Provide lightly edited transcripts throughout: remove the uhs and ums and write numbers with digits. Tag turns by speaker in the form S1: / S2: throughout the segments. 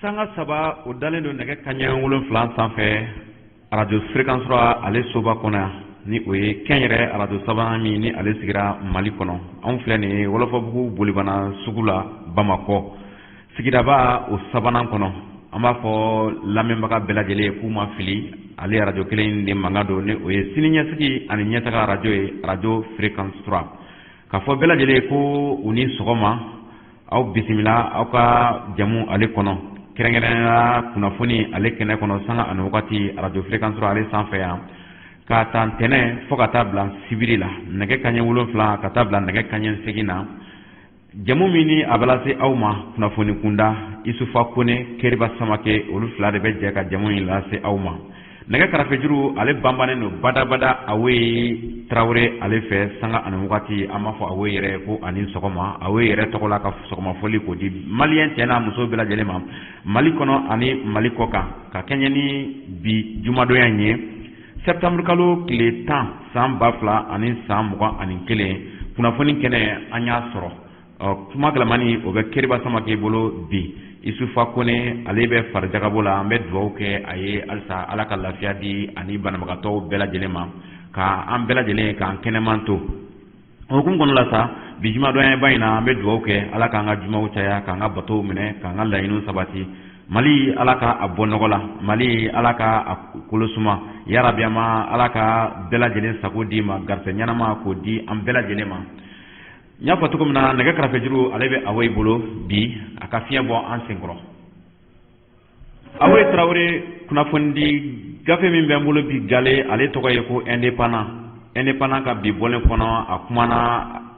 S1: Sanga saba o dalen don nɛgɛ kaɲɛ 7 sanfɛ radio fréquence 3 ale soba kɔnɔ ni o ye kɛnyɛrɛ radio sabanan min ni ale sigira Mali kɔnɔ. Anw filɛ ni Wolofabugu Bolibana sugu la Bamakɔ sigidaba o sabanan kɔnɔ. An b'a fɔ lamɛnbaga bɛɛ lajɛlen k'u ma fili ale radio kelen de mankan don ni o ye siniɲɛsigi ani ɲɛtaga radio ye radio fréquence 3 ka fɔ bɛɛ lajɛlen ko u ni sɔgɔma aw bisimila aw ka jamu ale kɔnɔ. Kɛrɛnkɛrɛnnenya kunnafoni ale kɛnɛ kɔnɔ sanga ani wagati radio fréquence 3 ale sanfɛ yan ka taa ntɛnɛn fo ka taa bila sibiri la nɛgɛ kaɲɛ 7 ka taa bila nɛgɛ kaɲɛ 8 na jamu min ni a bɛ lase aw ma kunnafoni kunda Isufa Kone Keriba Samake olu fila de bɛ jɛ ka jamu in lase aw ma. Nɛgɛ karafejuru ale banbannen don badabada Awe Tarawele ale fɛ sanga ani wagati an b'a fɔ Awe yɛrɛ ko ani sɔgɔma Awe yɛrɛ tɔgɔ la ka sɔgɔma foli ko di maliyɛn cɛ n'a muso bɛɛ lajɛlen ma Mali kɔnɔ ani Mali kɔ kan ka kɛɲɛ ni bi jumadonya in ye septembre kalo tile 10 san 2000 ani san 21 kunnafoni kɛnɛ an y'a sɔrɔ kuma gɛlɛmani o bɛ Keriba Samake bolo bi Isufa Kone ale bɛ farijagabo la an bɛ dugawu kɛ a ye halisa Ala ka lafiya di ani banabagatɔw bɛɛ lajɛlen ma ka an bɛɛ lajɛlen k'an kɛnɛman to hukumu kɔnɔ la sa bi jumadɔnyaba in na an bɛ dugawu kɛ Ala k'an ka jumaw caya k'an ka batow minɛ k'an ka laɲiniw sabati Mali Ala ka a bɔ nɔgɔ la Mali Ala ka a kolo suma yarabi an ma Ala ka bɛɛ lajɛlen sago di ma garisɛ ɲɛnama k'o di an bɛɛ lajɛlen ma. N y'a fɔ cogo min na nɛgɛ karafejuru ale bɛ Awe bolo bi a ka fiɲɛ bɔ an senkɔrɔ. Awe Tarawele kunnafoni di gafe min bɛ n bolo bi gale ale tɔgɔ ye ko indépendant ka bi bɔlen kɔnɔ a kumana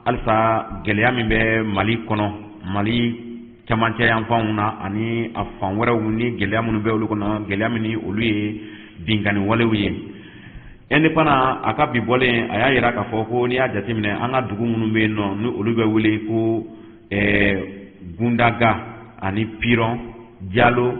S1: halisa gɛlɛya min bɛ Mali kɔnɔ Mali camancɛ yanfanw na ani a fan wɛrɛw ni gɛlɛya minnu bɛ olu kɔnɔ gɛlɛya min ni olu ye binkani walew ye. Indépendant a ka bi bɔlen a y'a jira k'a fɔ ko n'i y'a jateminɛ an ka dugu minnu bɛ yen nɔ ni olu bɛ wele ko Gundaga ani Piron Jalo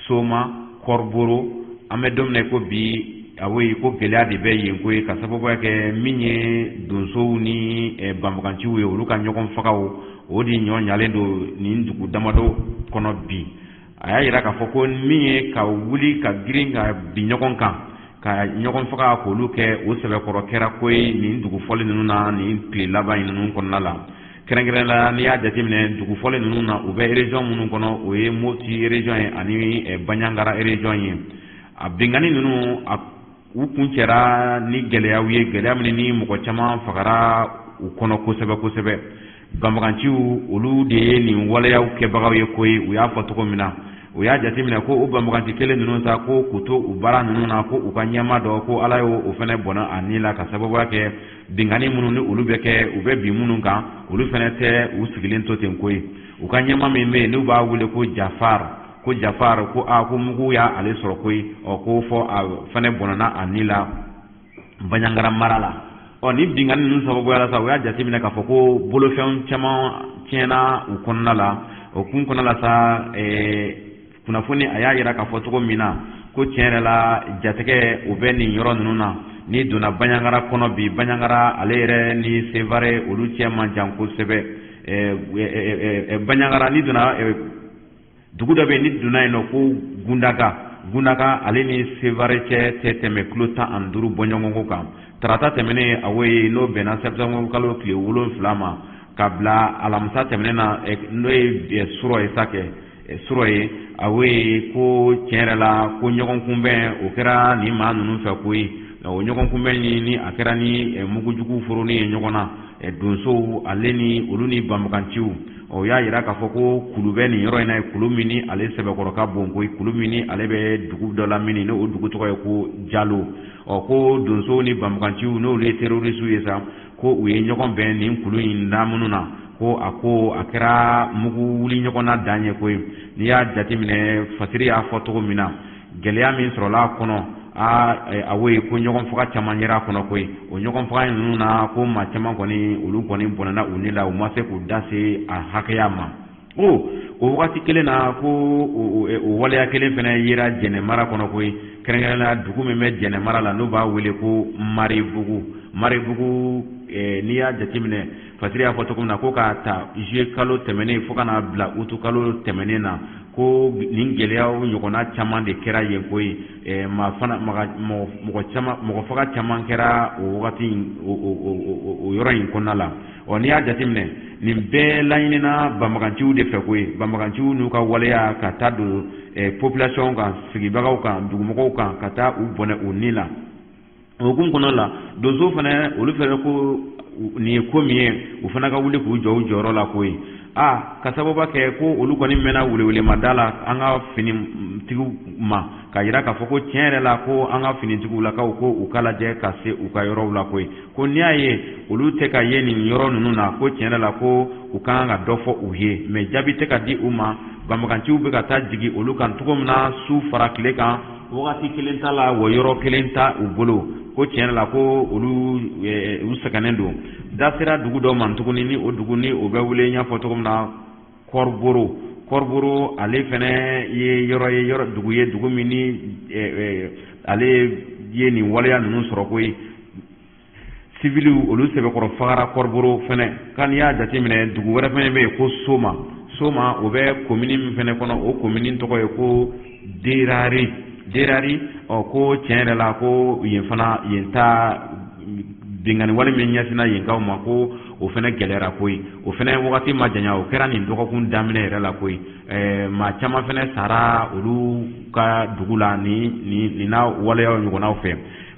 S1: Soma Kɔrɔboro an bɛ don min ko bi Awe ko gɛlɛya de bɛ yen ko ye ka sababuya kɛ min ye donsow ni banbaganciw ye olu ka ɲɔgɔn fagaw o de ɲɔ ɲalen don nin dugu damadɔ kɔnɔ bi a y'a jira k'a fɔ ko min ye ka wuli ka girin ka bi ɲɔgɔn kan ka ɲɔgɔn faga k'olu kɛ o sɛbɛkɔrɔ kɛra ko ye nin dugu fɔli ninnu na nin tile laban ninnu kɔnɔna la kɛrɛnkɛrɛn la n'i y'a jateminɛ dugu fɔli ninnu na u bɛ région minnu kɔnɔ o ye Moti région ye ani Baɲangara région ye a bingani ninnu u kun cɛra ni gɛlɛyaw ye gɛlɛya min ni mɔgɔ caman fagara u kɔnɔ kosɛbɛ banbaganciw olu de ye nin waleyaw kɛbagaw ye ko ye u y'a fɔ cogo min na u y'a jateminɛ ko o banbaganci kelen ninnu ta ko k'u to u baara ninnu na ko u ka ɲɛma dɔ ko Ala y'o fɛnɛ bɔnna a ni la ka sababuya kɛ bingani minnu ni olu bɛ kɛ u bɛ bin minnu kan olu fɛnɛ tɛ u sigilen to ten ko ye u ka ɲɛma min bɛ yen n'u b'a wele ko Jafar ko ko mugu y'a ale sɔrɔ ko ye ko fɔ a fɛnɛ bɔnna a ni la Baɲangara mara la ni bingani ninnu sababuya la sa u y'a jateminɛ k'a fɔ ko bolofɛn caman tiɲɛna u kɔnɔna la o kun kɔnɔna la sa kunnafoni a y'a jira k'a fɔ cogo min na ko tiɲɛ yɛrɛ la jatigɛ u bɛ nin yɔrɔ ninnu na ni donna Baɲangara kɔnɔ bi Baɲangara ale yɛrɛ ni Sevare olu cɛ man jan kosɛbɛ Baɲangara ni donna dugu dɔ bɛ yen ni donna yen nɔ ko Gundaga ale ni Sevare cɛ tɛ tɛmɛ kilo 15 bɔɲɔgɔnko kan tarata tɛmɛnen Awe n'o bɛnna septembre kalo tile 7 ma ka bila alamisa tɛmɛnen na n'o ye sura ye Awe ko tiɲɛ yɛrɛ la ko ɲɔgɔn kunbɛn o kɛra ni maa ninnu fɛ ko ye o ɲɔgɔn kunbɛn ni a kɛra ni mugujugu foroni ye ɲɔgɔn na donsow ale ni olu ni banbaganciw o y'a jira k'a fɔ ko kulu bɛ nin yɔrɔ in na kulu min ni ale sɛbɛkɔrɔ ka bon ko kulu min ni ale bɛ dugu dɔ la min ni o dugu tɔgɔ ye ko Jalo ko donsow ni banbaganciw n'olu ye terrorisiw ye sa ko u ye ɲɔgɔn bɛn nin kulu in da minnu na ko a kɛra mugu wuli ɲɔgɔn na dan ye ko ye n'i y'a jateminɛ fasiri y'a fɔ cogo min na gɛlɛya min sɔrɔla a kɔnɔ Awe ko ɲɔgɔn faga caman yera a kɔnɔ ko ye o ɲɔgɔn faga ninnu na ko maa caman kɔni olu kɔni bɔnna u ni la u ma se k'u da se a hakɛya ma o wagati kelen na ko o waleya kelen fana yera Jɛnɛmara kɔnɔ ko ye kɛrɛnkɛrɛnnenya dugu min bɛ Jɛnɛmara la n'u b'a wele ko Maribugu n'i y'a jateminɛ fasiri y'a fɔ cogo min na ko k'a ta juillet kalo tɛmɛnen fo ka n'a bila août kalo tɛmɛnen na ko nin gɛlɛyaw ɲɔgɔnna caman de kɛra yen koyi mɔgɔ faga caman kɛra o wagati o yɔrɔ in kɔnɔna la n'i y'a jateminɛ nin bɛɛ laɲinina banbaganciw de fɛ koyi banbaganciw n'u ka waleya ka taa don population kan sigibagaw kan dugumɔgɔw kan ka taa u bɔnɛ u ni la o hukumu kɔnɔna la donso fana olu fɛnɛ ko nin ye ko min ye u fana ka wuli k'u jɔ u jɔyɔrɔ la koyi ka sababu kɛ ko olu kɔni mɛnna welewelema la an ka finitigiw ma ka yira k'a fɔ ko tiɲɛ yɛrɛ la ko an ka finitigiw lakaw ko u ka lajɛ ka se u ka yɔrɔw la koyi ko n'i y'a ye olu tɛ ka ye nin yɔrɔ ninnu na ko tiɲɛ yɛrɛ la ko u kan ka dɔ fɔ u ye mais jaabi tɛ ka di u ma banbaganciw bɛ ka taa jigin olu kan cogo min na su fara tile kan wagati kelen t'a la wa yɔrɔ kelen t'a u bolo ko tiɲɛ la ko olu u sɛgɛnnen don da sera dugu dɔ ma tuguni ni o dugu ni o bɛ wele n y'a fɔ cogo min na kɔriboro ale fɛnɛ ye dugu ye dugu min ni ale ye nin waleya ninnu sɔrɔ koyi civiliw olu sɛbɛkɔrɔ fagara kɔriboro fɛnɛ kan n'i y'a jateminɛ dugu wɛrɛ fɛnɛ bɛ yen ko Soma o bɛ commune min fɛnɛ kɔnɔ o commune tɔgɔ ye ko Derari ko tiɲɛ yɛrɛ la ko yen fana yen ta bingani wale min ɲɛsina yen kaw ma ko o fɛnɛ gɛlɛyara koyi o fɛnɛ wagati ma janya o kɛra nin dɔgɔkun daminɛ yɛrɛ la koyi maa caman fɛnɛ sara olu ka dugu la ni na waleyaw ɲɔgɔnnaw fɛ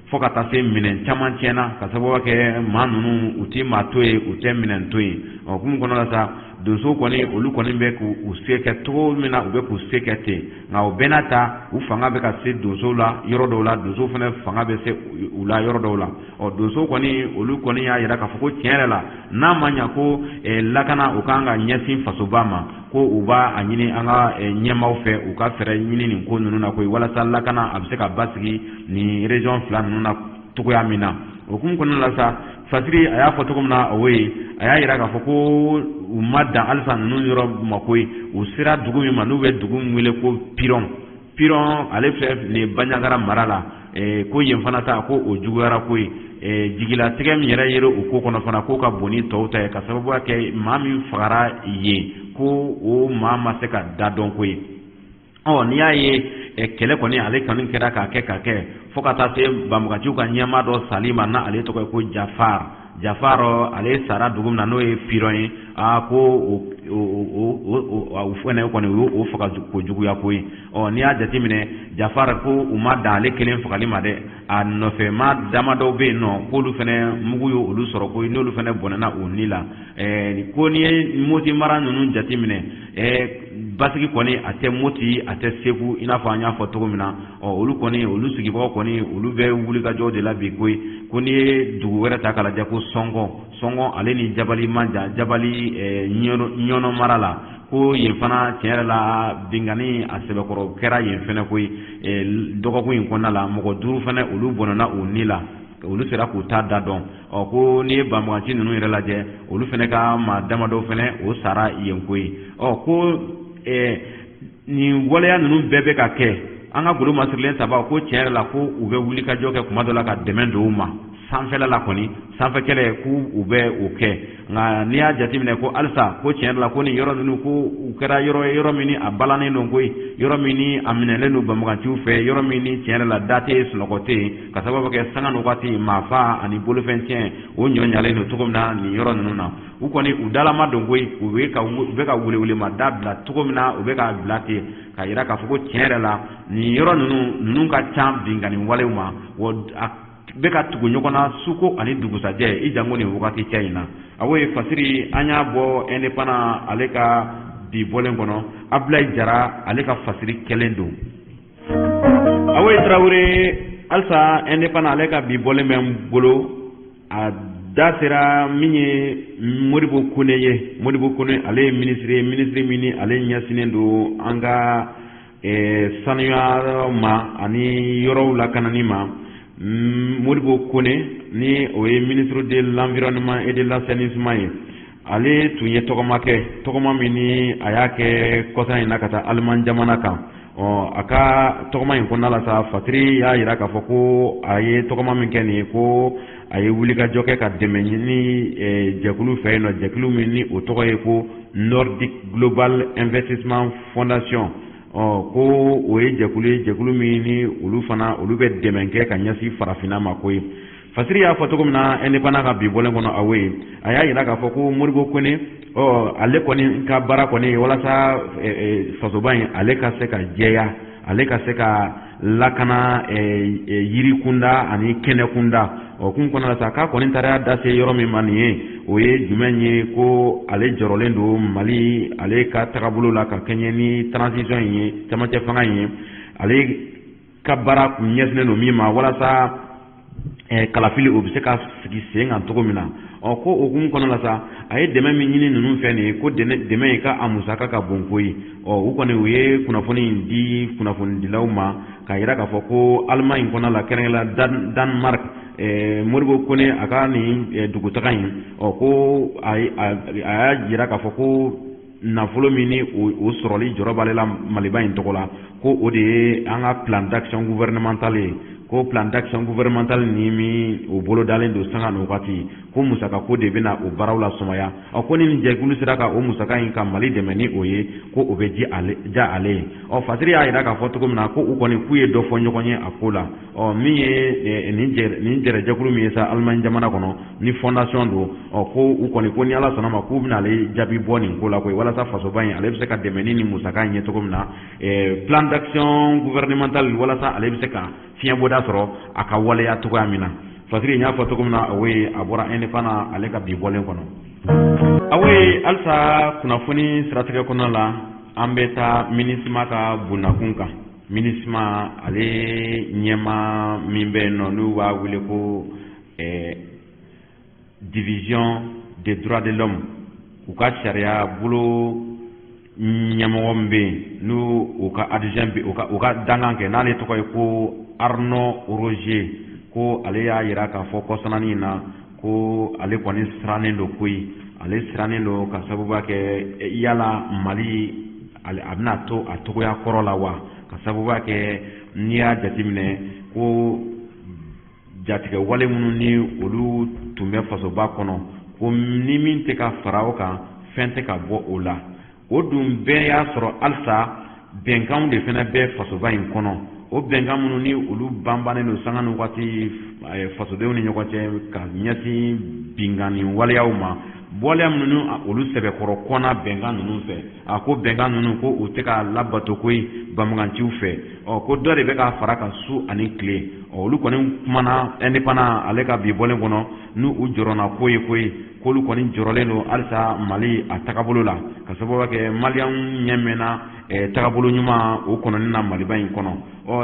S1: fo ka taa se minɛn caman tiɲɛna ka sababu kɛ maa ninnu u tɛ maa to yen u tɛ minɛn to yen hukumu kɔnɔ la sa donso kɔni olu kɔni bɛ k'u se kɛ cogo min na u bɛ k'u se kɛ ten nka o bɛɛ n'a ta u fanga bɛ ka se donso la yɔrɔ dɔw la donso fana fanga bɛ se u la yɔrɔ dɔw la donso kɔni olu kɔni y'a jira k'a fɔ ko tiɲɛ yɛrɛ la n'a ma ɲɛ ko lakana u kan ka ɲɛsin fasoba ma ko u b'a a ɲini an ka ɲɛmaaw fɛ u ka fɛɛrɛ ɲini nin ko ninnu na koyi walasa lakana a bɛ se ka basigi nin région fila ninnu na cogoya min na o hukumu kɔnɔna la sa Fasiri a y'a fɔ cogo min na o ye a y'a jira k'a fɔ ko u ma dan halisa ninnu yɔrɔ ma koyi u sera dugu min ma n'u bɛ dugu min wele ko Piron ale filɛ nin Bandiagara mara la ko yen fana ta ko o juguyara koyi jigilatigɛ min yɛrɛ yera o ko kɔnɔ fana k'o ka bon ni tɔw ta ye ka sababu kɛ maa min fagara yen ko o maa ma se ka da dɔn koyi n'i y'a ye kɛlɛ kɔni ale kɔni kɛra k'a kɛ fo ka taa se banbaganciw ka ɲɛmaa dɔ sali ma na ale tɔgɔ ye ko Jafar ale sara dugu min na n'o ye Piron ye ko o fɛnɛ kɔni o faga ko juguya koyi n'i y'a jateminɛ Jafar ko u ma dan ale kelen fagali ma dɛ a nɔfɛ maa dama dɔw bɛ yen nɔ k'olu fɛnɛ mugu ye olu sɔrɔ koyi n'olu fɛnɛ bɔnɛna u ni la ko n'i ye Moti mara ninnu jateminɛ basigi kɔni a tɛ Moti a tɛ Segu i n'a fɔ an y'a fɔ cogo min na olu kɔni olu sigibagaw kɔni olu bɛ wulikajɔ de la bi koyi ko n'i ye dugu wɛrɛ ta k'a lajɛ ko Sɔngɔ ale ni Jabali Manja Jabali Ɲɔnɔ mara la ko yen fana tiɲɛ yɛrɛ la bingani a sɛbɛkɔrɔ kɛra yen fɛnɛ koyi dɔgɔkun in kɔnɔna la mɔgɔ 5 fɛnɛ olu bɔnɛna u ni la olu sera k'u ta da dɔn ko n'i ye banbagaci ninnu yɛrɛ lajɛ olu fɛnɛ ka maa damadɔ fɛnɛ o sara yen koyi ko nin waleya ninnu bɛɛ bɛ ka kɛ an ka golo masirilen saba ko tiɲɛ yɛrɛ la ko u bɛ wulikajɔ kɛ kuma dɔ la ka dɛmɛ don u ma sanfɛla la kɔni sanfɛ kɛlɛ k'u bɛ o kɛ nka n'i y'a jateminɛ ko halisa ko tiɲɛ yɛrɛ la ko nin yɔrɔ ninnu ko u kɛra yɔrɔ min ni a balannen don koyi yɔrɔ min ni a minɛlen don banbaganciw fɛ yɔrɔ min ni tiɲɛ yɛrɛ la da tɛ yen sunɔgɔ tɛ yen ka sababu kɛ sanga ni waati maafa ani bolofɛn tiɲɛ o ɲɔɲalen don cogo min na nin yɔrɔ ninnu na u kɔni u dalama don koyi u bɛ ka welewelema da bila cogo min na u bɛ k'a bila ten ka yira k'a fɔ ko tiɲɛ yɛrɛ la nin yɔrɔ ninnu ka ca bingani walew ma bɛ ka tugu ɲɔgɔn na suko ani dugusajɛ i jango nin wagati cɛ in na awo ye Fasiri an y'a bɔ indépendant ale ka bi bɔlen kɔnɔ Abdoulaye Jara ale ka Fasiri kɛlen don awo ye Traoré halisa indépendant ale ka bi bɔlen bɛ n bolo a da sera min ye Modibo Kone ye Modibo Kone ale ye ministre min ni ale ɲɛsinnen don an ka sanuya ma ani yɔrɔw lakanani ma Modibo Kone ni o ye ministre de l'environnement et de l'assainissement ye ale tun ye tɔgɔma min ni a y'a kɛ kɔsa in na ka taa Allemagne jamana kan a ka tɔgɔma in kɔnɔna la sa Fasiri y'a jira k'a fɔ ko a ye tɔgɔma min kɛ nin ye ko a ye wulikajɔ kɛ ka dɛmɛ ɲini jɛkulu fɛ yen nɔ jɛkulu min ni o tɔgɔ ye ko Nordic Global Investment Fondation ko o ye jɛkulu min ni olu fana olu bɛ dɛmɛ kɛ ka ɲɛsin farafinna ma ko ye fasiri y'a fɔ cogo min na indépendant ka bi bɔlen kɔnɔ awo ye a y'a yira k'a fɔ ko Modibo Kone ale kɔni ka baara kɔni walasa fasoba in ale ka se ka jɛya ale ka se ka lakana yiri kunda ani kɛnɛ kunda kun kɔnɔ la sa k'a kɔni taara da se yɔrɔ min ma nin ye o ye jumɛn ye ko ale jɔrɔlen don Mali ale ka tagabolo la ka kɛɲɛ ni transition in ye camancɛ fanga in ye ale ka baara kun ɲɛsinnen don min ma walasa kalafili o bɛ se ka sigi sen kan cogo min na ko o kun kɔnɔ la sa a ye dɛmɛ min ɲini ninnu fɛ nin ye ko dɛmɛ in ka a musaka ka bon ko ye u kɔni u ye kunnafoni in di kunnafonidilaw ma k'a yira k'a fɔ ko Allemagne kɔnɔ la kɛrɛnkɛrɛnnenya Danemark Modibo Kone a ka nin dugutaga in ko a y'a yira k'a fɔ ko nafolo min ni o sɔrɔli jɔrɔ b'ale la Maliba in tɔgɔ la ko o de ye an ka plan d'action gouvernemental ye ko plan d'action gouvernemental ni min o bolo dalen don sanga ni wagati ko musaka ko de bɛna o baaraw la sumaya ko ni nin jɛkulu sera ka o musaka in ka Mali dɛmɛ ni o ye ko o bɛ ja ale ye fasiri y'a yira k'a fɔ cogo min na ko u kɔni k'u ye dɔ fɔ ɲɔgɔn ye a ko la min ye nin jɛkulu min ye sa Allemagne jamana kɔnɔ ni fondation don ko u kɔni ko ni Ala sɔnna ma k'u bɛna ale jaabi bɔ nin ko la koyi walasa fasoba in ale bɛ se ka dɛmɛ ni nin musaka in ye cogo min na plan d'action gouvernemental walasa ale bɛ se ka fiɲɛ bɔda sɔrɔ a ka waleya cogoya min na fasiri y'a fɔ cogo min na a bɔra indépendant ale ka bi bɔlen kɔnɔ halisa kunnafoni siratigɛ kɔnɔ la an bɛ taa MINUSMA ka bondakun kan MINUSMA ale ɲɛma min bɛ yen nɔ n'u b'a wele ko division des droits de l'homme u ka sariya bolo ɲɛmɔgɔ min bɛ yen n'u u ka adjoint u ka dankan kɛ n'ale tɔgɔ ye ko Arnaud Roger ko ale y'a yira k'a fɔ kɔsɔnani in na ko ale kɔni sirannen don koyi ale sirannen don ka sababuya kɛ yala Mali a bɛna to a togoya kɔrɔ la wa ka sababuya kɛ n'i y'a jateminɛ ko jatigɛ wale minnu ni olu tun bɛ fasoba kɔnɔ ko ni min tɛ ka fara o kan fɛn tɛ ka bɔ o la o dun bɛɛ y'a sɔrɔ halisa bɛnkanw de fana bɛ fasoba in kɔnɔ o bɛnkan minnu ni olu banbannen don sanga ni waati fasodenw ni ɲɔgɔn cɛ ka ɲɛsin binganni waleyaw ma bɔleya minnu ni olu sɛbɛkɔrɔ kɔnna bɛnkan ninnu fɛ a ko bɛnkan ninnu ko u tɛ ka labato koyi banbaganciw fɛ ko dɔ de bɛ ka fara ka su ani tile olu kɔni kumana indépendant ale ka bi bɔlen kɔnɔ n'u jɔrɔna ko ye koyi k'olu kɔni jɔrɔlen don halisa Mali a tagabolo la ka sababu kɛ maliyɛnw ɲɛ mɛnna tagabolo ɲuman o kɔnɔni na Maliba in kɔnɔ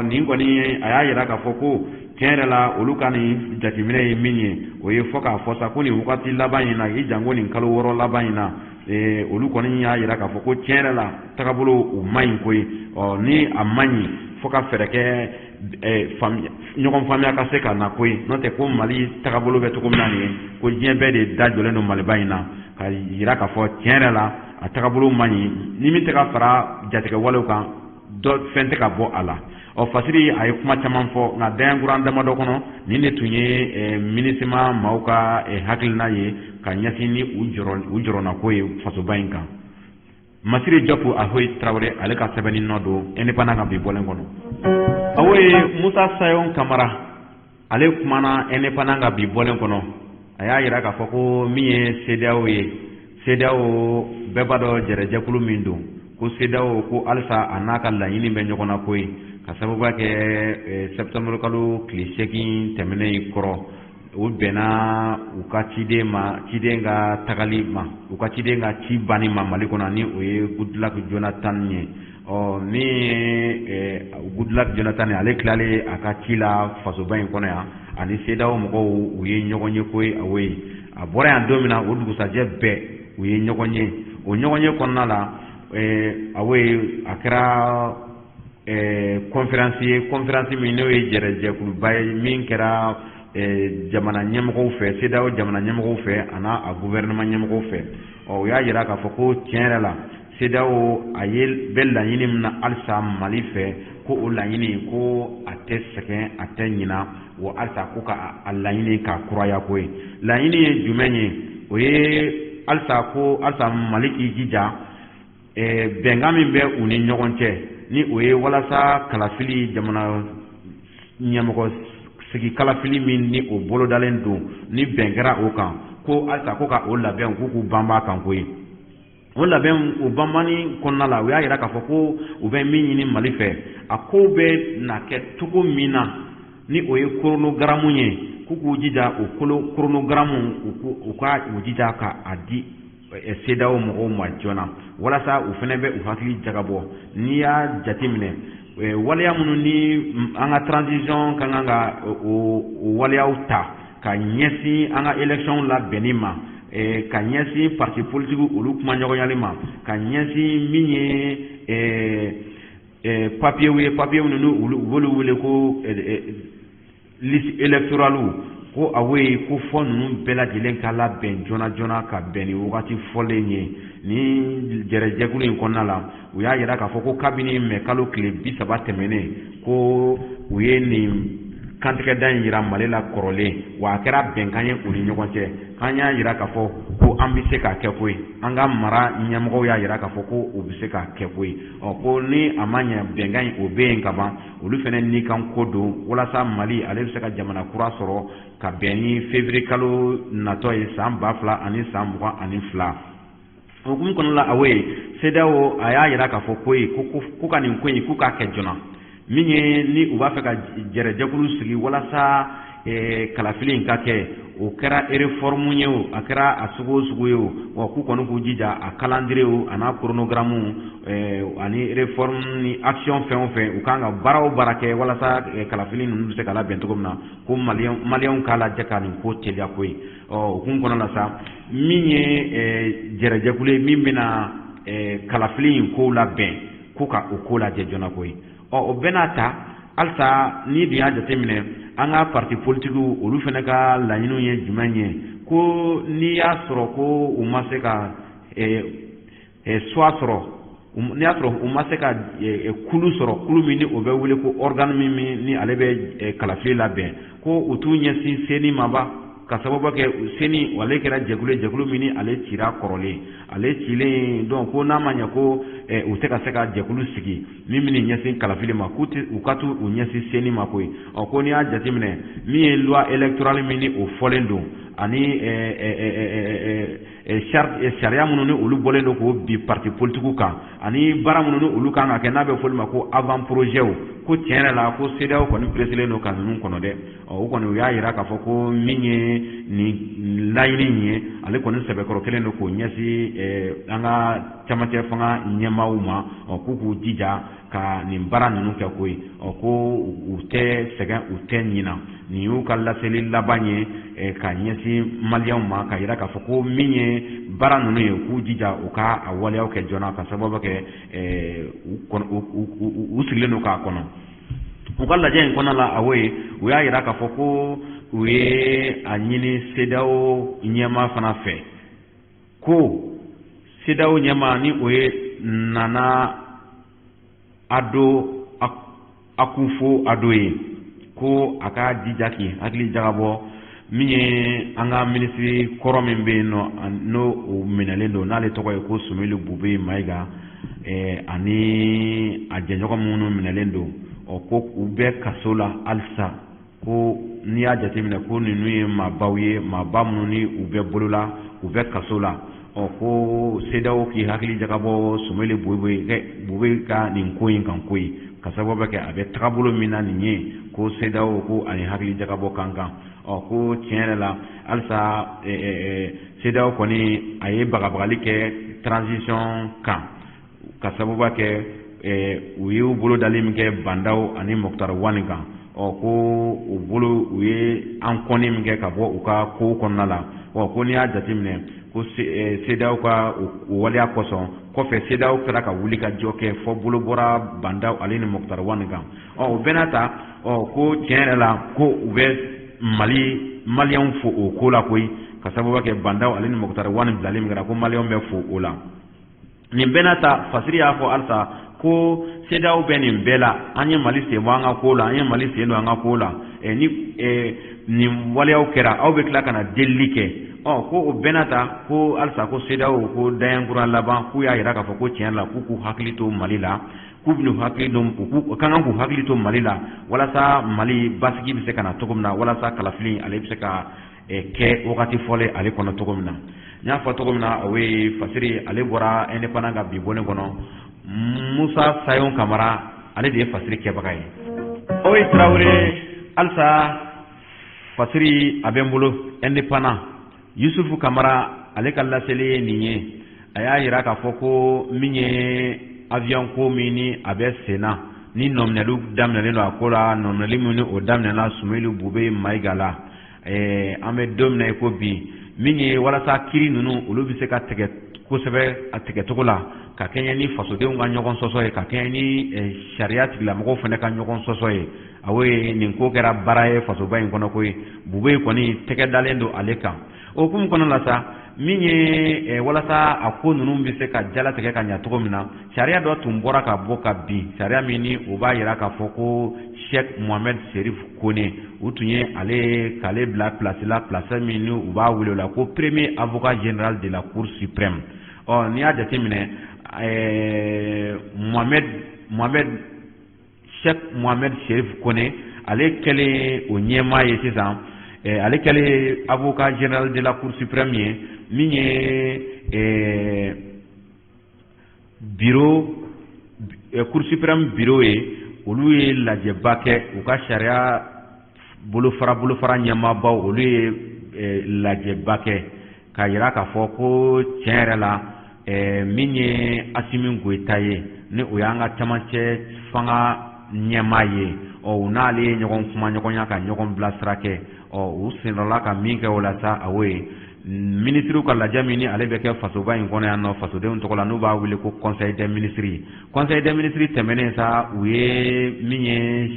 S1: nin kɔni a y'a yira k'a fɔ ko tiɲɛ yɛrɛ la olu ka nin jateminɛ ye min ye o ye fɔ k'a fɔ sa ko nin wagati laban in na i janko nin kalo 6 laban in na olu kɔni y'a yira k'a fɔ ko tiɲɛ yɛrɛ la tagabolo o man ɲi koyi ni a man ɲi fɔ ka fɛɛrɛ kɛ ɲɔgɔn faamuya ka se ka na koyi n'o tɛ ko Mali tagabolo bɛ cogo min na nin ye ko diɲɛ bɛɛ de da jɔlen don Maliba in na ka yira k'a fɔ tiɲɛ yɛrɛ la a tagabolo man ɲi ni min tɛ ka fara jatigɛ walew kan fɛn tɛ ka bɔ a la fasiri a ye kuma caman fɔ nka dayanguran damadɔ kɔnɔ nin de tun ye MINUSMA maaw ka hakilina ye ka ɲɛsin ni u jɔrɔna ko ye fasoba in kan Masiri Jaku Ahoyi Traoré ale ka sɛbɛnni nɔ don indépendant ka bi bɔlen kɔnɔ Musa Sayon Kamara ale kumana indépendant ka bi bɔlen kɔnɔ a y'a yira k'a fɔ ko min ye CEDEAO ye CEDEAO bɛɛ b'a dɔn jɛrɛjɛkulu min don ko CEDEAO ko halisa a n'a ka laɲini bɛ ɲɔgɔn na koyi ka sababu kɛ septembre kalo tile 8 tɛmɛnen kɔrɔ u bɛnna u ka ciden ka tagali ma u ka ciden ka ci banni ma Mali kɔnɔ ni o ye Goodluck Jonathan ye Goodluck Jonathan ale tilale a ka ci la fasoba in kɔnɔ yan ani CEDEAO mɔgɔw u ye ɲɔgɔn ye koyi a bɔra yan don min na o dugusajɛ bɛɛ u ye ɲɔgɔn ye o ɲɔgɔn ye kɔnɔna la a kɛra conférence min n'o ye jɛrɛjɛkuluba ye min kɛra jamana ɲɛmɔgɔw fɛ CEDEAO jamana ɲɛmɔgɔw fɛ ani a gouvernement ɲɛmɔgɔw fɛ o y'a yira k'a fɔ ko tiɲɛ yɛrɛ la CEDEAO a bɛ laɲini min na halisa Mali fɛ ko o laɲini ko a tɛ sɛgɛn a tɛ ɲina wa halisa ko ka a laɲini ka kuraya ko ye laɲini ye jumɛn ye o ye halisa Mali k'i jija bɛnkan min bɛ u ni ɲɔgɔn cɛ ni o ye walasa kalafili jamana ɲɛmɔgɔ sigi kalafili min ni o bolodalen don ni bɛn kɛra o kan ko halisa ko ka o labɛn k'u banba kan koyi o labɛn o banbani kɔnɔna la u y'a yira k'a fɔ ko u bɛ min ɲini Mali fɛ a kow bɛ na kɛ cogo min na ni o ye chronogramme ye k'u jija o chronogramme u ka u jija ka a di CEDEAO mɔgɔw ma joona walasa u fana bɛ u hakili jagabɔ n'i y'a jateminɛ waleya minnu ni an ka transition ka kan ka o waleyaw ta ka ɲɛsin an ka élection labɛnni ma ka ɲɛsin parti politique olu kuma ɲɔgɔnyali ma ka ɲɛsin min ye papier ninnu u b'olu wele ko liste électorale ko awo ye ko fɔ ninnu bɛɛ lajɛlen ka labɛn joona joona ka bɛn ni wagati fɔlen ye ni jɛrɛjɛkulu in kɔnɔna la u y'a yira k'a fɔ ko kabini kalo tile 30 tɛmɛnen ko u ye nin kantigɛda in yira Mali la kɔrɔlen wa a kɛra bɛnkan ye u ni ɲɔgɔn cɛ k'an y'a yira k'a fɔ ko an bɛ se k'a kɛ koyi an ka mara ɲɛmɔgɔw y'a yira k'a fɔ ko u bɛ se k'a kɛ koyi ko ni a ma ɲɛ bɛnkan in o bɛ yen ka ban olu fana ni kan ko don walasa Mali ale bɛ se ka jamana kura sɔrɔ ka bɛn ni février kalo natɔ ye san 2022 hukumu kɔnɔna la awo ye CEDEAO a y'a yira k'a fɔ ko ka nin ko in k'u k'a kɛ joona min ye ni u b'a fɛ ka jɛrɛjɛkulu sigi walasa kalafili in ka kɛ o kɛra réforme ye o a kɛra a sugu o sugu ye o k'u kɔni k'u jija a calendrier a n'a chronogramme ani réforme ni action fɛn o fɛn u kan ka baara o baara kɛ walasa kalafili ninnu bɛ se ka labɛn cogo min na ko maliyɛnw k'a lajɛ ka nin ko teliya ko ye o kun kɔnɔ la sa min ye jɛrɛjɛkulu ye min bɛna kalafili in kow labɛn ko ka o ko lajɛ joona ko ye o bɛɛ n'a ta halisa ni dun y'a jateminɛ an ka parti politique olu fana ka laɲiniw ye jumɛn ye ko n'i y'a sɔrɔ ko u ma se ka soit sɔrɔ n'i y'a sɔrɔ u ma se ka kulu sɔrɔ kulu min ni o bɛ wele ko organe min ni ale bɛ kalafili labɛn ko u t'u ɲɛsin CENI ma ba ka sababu kɛ CENI ale kɛra jɛkulu min ni ale cira kɔrɔlen ale cilen donc ko n'a ma ɲɛ ko u tɛ ka se ka jɛkulu sigi min bɛ nin ɲɛsin kalafili ma u ka t'u ɲɛsin CENI ma koyi ko n'i y'a jateminɛ min ye loi électorale min ni o fɔlen don ani sariya minnu ni olu bɔlen don k'o bi parti politique kan ani baara minnu ni olu kan ka kɛ n'a bɛ fɔli ma ko avant projet ko tiɲɛ yɛrɛ la ko CEDEAO kɔni presselen don ka ninnu kɔnɔ dɛ o kɔni u y'a yira k'a fɔ ko min ye nin laɲini in ye ale kɔni sɛbɛkɔrɔ kelen don k'o ɲɛsin an ka camancɛ fanga ɲɛmaaw ma k'u jija ka nin baara ninnu kɛ koyi ko u tɛ sɛgɛn u tɛ ɲina nin y'u ka laseli laban ye ka ɲɛsin maliyɛnw ma ka yira k'a fɔ ko min ye baara ninnu ye k'u jija u ka a waleyaw kɛ joona ka sababu kɛ u sigilen don k'a kɔnɔ u ka lajɛ in kɔnɔna la awo ye u y'a yira k'a fɔ ko u ye a ɲini CEDEAO ɲɛmaa fana fɛ ko CEDEAO ɲɛmaa ni o ye Nana Addo Akufo-Addo ye ko a ka jija k'i hakili jagabɔ min ye an ka minisiri kɔrɔ min bɛ yen nɔ n'o o minɛlen don n'ale tɔgɔ ye ko Sumeli Bube Mayiga ani a jɛɲɔgɔn minnu minɛlen don ko u bɛ kaso la halisa ko n'i y'a jateminɛ ko ninnu ye maabaw ye maaba minnu ni u bɛ bolola u bɛ kaso la ko CEDEAO k'i hakili jagabɔ Sumeli Bube ka nin ko in kan koyi ka sababu kɛ a bɛ tagabolo min na nin ye ko CEDEAO ko ani hakili jagabɔ kan ko tiɲɛ yɛrɛ la halisa CEDEAO kɔni a ye bagabagali kɛ transition kan ka sababu kɛ u y'u bolo dali min kɛ Bandaw ani Moktar Wani kan ko u bolo u ye an kɔni min kɛ ka bɔ u ka kow kɔnɔna la ko n'i y'a jateminɛ ko CEDEAO ka o waleya kosɔn kɔfɛ CEDEAO kɛra ka wuli ka jɔ kɛ fɔ bolo bɔra Bandaw ale ni Moktar Wani kan o bɛɛ n'a ta ko tiɲɛ yɛrɛ la ko u bɛ maliyɛnw fo o ko la koyi ka sababu kɛ Bandaw ale ni Moktar Wani bilali min kɛra ko maliyɛnw bɛ fo o la nin bɛɛ n'a ta fasiri y'a fɔ halisa ko CEDEAO bɛ nin bɛɛ la an ye Mali sen bɔ an ka ko la an ye Mali sen don an ka ko la ni nin waleyaw kɛra aw bɛ tila ka na delili kɛ ko o bɛɛ n'a ta ko halisa ko CEDEAO ko daɲɛnkura laban k'u y'a yira k'a fɔ ko tiɲɛ la k'u hakili to Mali la kubnu hakili dum ku kan ku hakili to mali la wala sa mali basigi bi se kana togomna wala sa kalafili ale bi se ka ke wakati fole ale kono togomna nya fa togomna we fasiri ale bora independant ga bi bolen kono Musa Sayon Kamara ale de fasiri ke bagay o Traoré alsa fasiri abembolo independant Yusufu Kamara ale kala sele niye aya yira ka foko minye avion ko mini abe sena ni nomnelu damnelu no akola nomnelu mini o damnela sumelu bube maigala ame domna ko bi minye wala sa kiri nunu olu bi se ka tege ko sebe a tege togola ka kenya ni faso de nga nyogon soso e ka kenya ni sharia tigla mako fene ka nyogon soso e awe nin ko kera baraye faso bayin kono koy bube ko ni tege dalendo aleka o kum kono la sa minye wala sa akonu nunu bi se ka jala tege ka nya togo mina sharia do tumbora ka boka bi sharia mini o ba yira ka foko Sheikh Mohamed Serif Kone utunye ale kale bla place la place mini o ba wule la ko premier avocat général de la Cour suprême oh ni a jatemine Sheikh Mohamed Serif Kone ale kele o nyema ye sisan ale kele avocat général de la Cour suprême ye minye bureau Cour suprême bureau ye olu ye lajɛba kɛ u ka sariya bolofara ɲɛmaaba olu ye lajɛba kɛ ka yira k'a fɔ ko tiɲɛ yɛrɛ la min ye Asimi Goyita ye ni o y'an ka camancɛ fanga ɲɛmaa ye u n'ale ye ɲɔgɔn kuma ɲɔgɔnya ka ɲɔgɔn bilasira kɛ u sendɔla ka min kɛ o la sa a ye ministre ka lajɛ min ni ale bɛ kɛ fasoba in kɔnɔ yan nɔ fasodenw tɔgɔ la n'u b'a wele ko conseil des ministres tɛmɛnen sa u ye min ye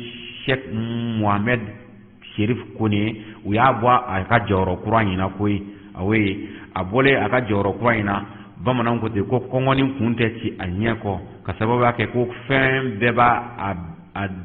S1: Sheikh Mohamed Serif Kone u y'a bɔ a ka jɔyɔrɔ kura in na koyi a bɔlen a ka jɔyɔrɔ kura in na bamananw ko ten ko kɔngɔni kun tɛ ci a ɲɛ kɔ ka sababuya kɛ ko fɛn bɛɛ b'a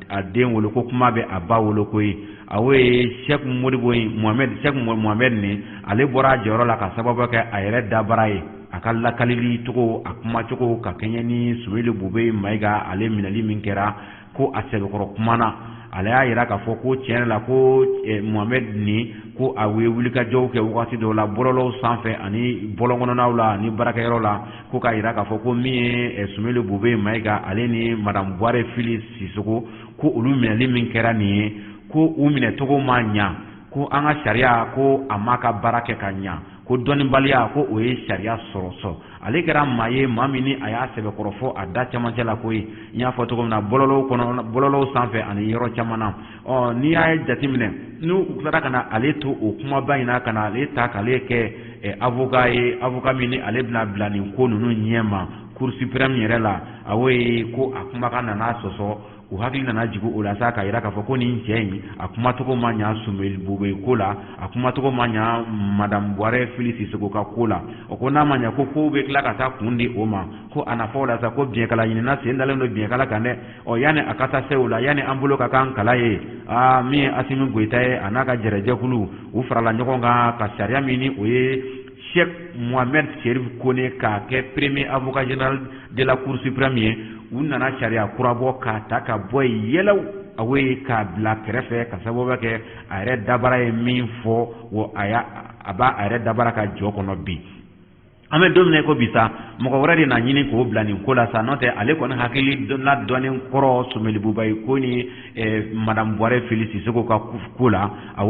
S1: a den wolo ko kuma bɛ a ba wolo koyi Sheikh Mohamed ni ale bɔra a jɔyɔrɔ la ka sababu kɛ a yɛrɛ dabara ye a ka lakalili cogo a kuma cogo ka kɛɲɛ ni Sumeli Bube Mayiga ale minɛli min kɛra ko a sɛbɛkɔrɔ kumana ale y'a yira k'a fɔ ko tiɲɛ la ko Mohamed ni ko a ye wulikajɔw kɛ wagati dɔw la bɔlɔlɔw sanfɛ ani bɔlɔnkɔnɔnaw la ani baarakɛyɔrɔ la ko k'a yira k'a fɔ ko min ye Sumeli Bube Mayiga ale ni Madame Buhari Fili Sisoko ko olu minɛli min kɛra nin ye ko u minɛ togo ma ɲa ko an ka sariya ko a ma ka baara kɛ ka ɲa ko dɔnnibaliya ko o ye sariya sɔrɔ ale kɛra maa ye maa min ni a y'a sɛbɛkɔrɔ fɔ a da camancɛ la koyi n y'a fɔ cogo min na bɔlɔlɔw sanfɛ ani yɔrɔ caman na n'i y'a jateminɛ n'u tilara ka na ale to o kumaba in na ka na ale ta k'ale kɛ avocat ye avocat min ni ale bɛna bila nin ko ninnu ɲɛ ma Cour suprême yɛrɛ la ko a kumakan nana sɔsɔ u hakili nana jigin o la sa ka yira k'a fɔ ko nin cɛ in a kumacogo ma ɲa Sumeli Bube ko la a kumacogo ma ɲa Madame Buhari Fili Sisoko ka ko la o ko n'a ma ɲa ko kow bɛ tila ka taa kun di o ma ko a nafa o la sa ko biɲɛkala ɲinina sen dalen don biɲɛkala kan dɛ yanni a ka taa se o la yanni an bolo ka kan kala ye min ye Asimi Goyita ye a n'a ka jɛrɛjɛkulu u farala ɲɔgɔn kan ka sariya min ni o ye Sheikh Mohamed Serif Kone k'a kɛ premier avocat général de la Cour suprême ye u nana sariya kurabɔ k'a ta ka bɔ yɛlɛw k'a bila kɛrɛfɛ ka sababu kɛ a yɛrɛ dabara ye min fɔ a b'a a yɛrɛ dabara ka jɔ kɔnɔ bi an bɛ don min ko bi sa mɔgɔ wɛrɛ de na ɲini k'o bila nin ko la sa n'o tɛ ale kɔni hakili ladɔnnen kɔrɔ Sumeli Bube ko ni Madame Buhari Fili Sisoko ka ko la a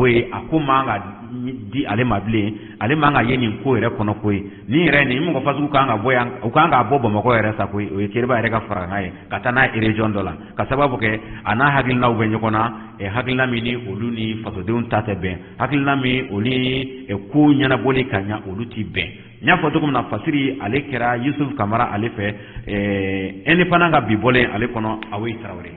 S1: ko man ka di ale ma bilen ale man ka ye nin ko yɛrɛ kɔnɔ koyi ni yɛrɛ ni mɔgɔ fasugu kan ka bɔ yan u kan ka bɔ Bamakɔ yɛrɛ sa koyi o ye Keriba yɛrɛ ka fara n'a ye ka taa n'a ye région dɔ la ka sababu kɛ a n'a hakilinaw bɛ ɲɔgɔn na hakilina min ni olu ni fasodenw ta tɛ bɛn hakilina min o ni ko ɲɛnabɔli ka ɲa olu ti bɛn n y'a fɔ cogo min na fasiri ale kɛra Yusuf Kamara ale fɛ indépendant ka bi bɔlen ale kɔnɔ Traoré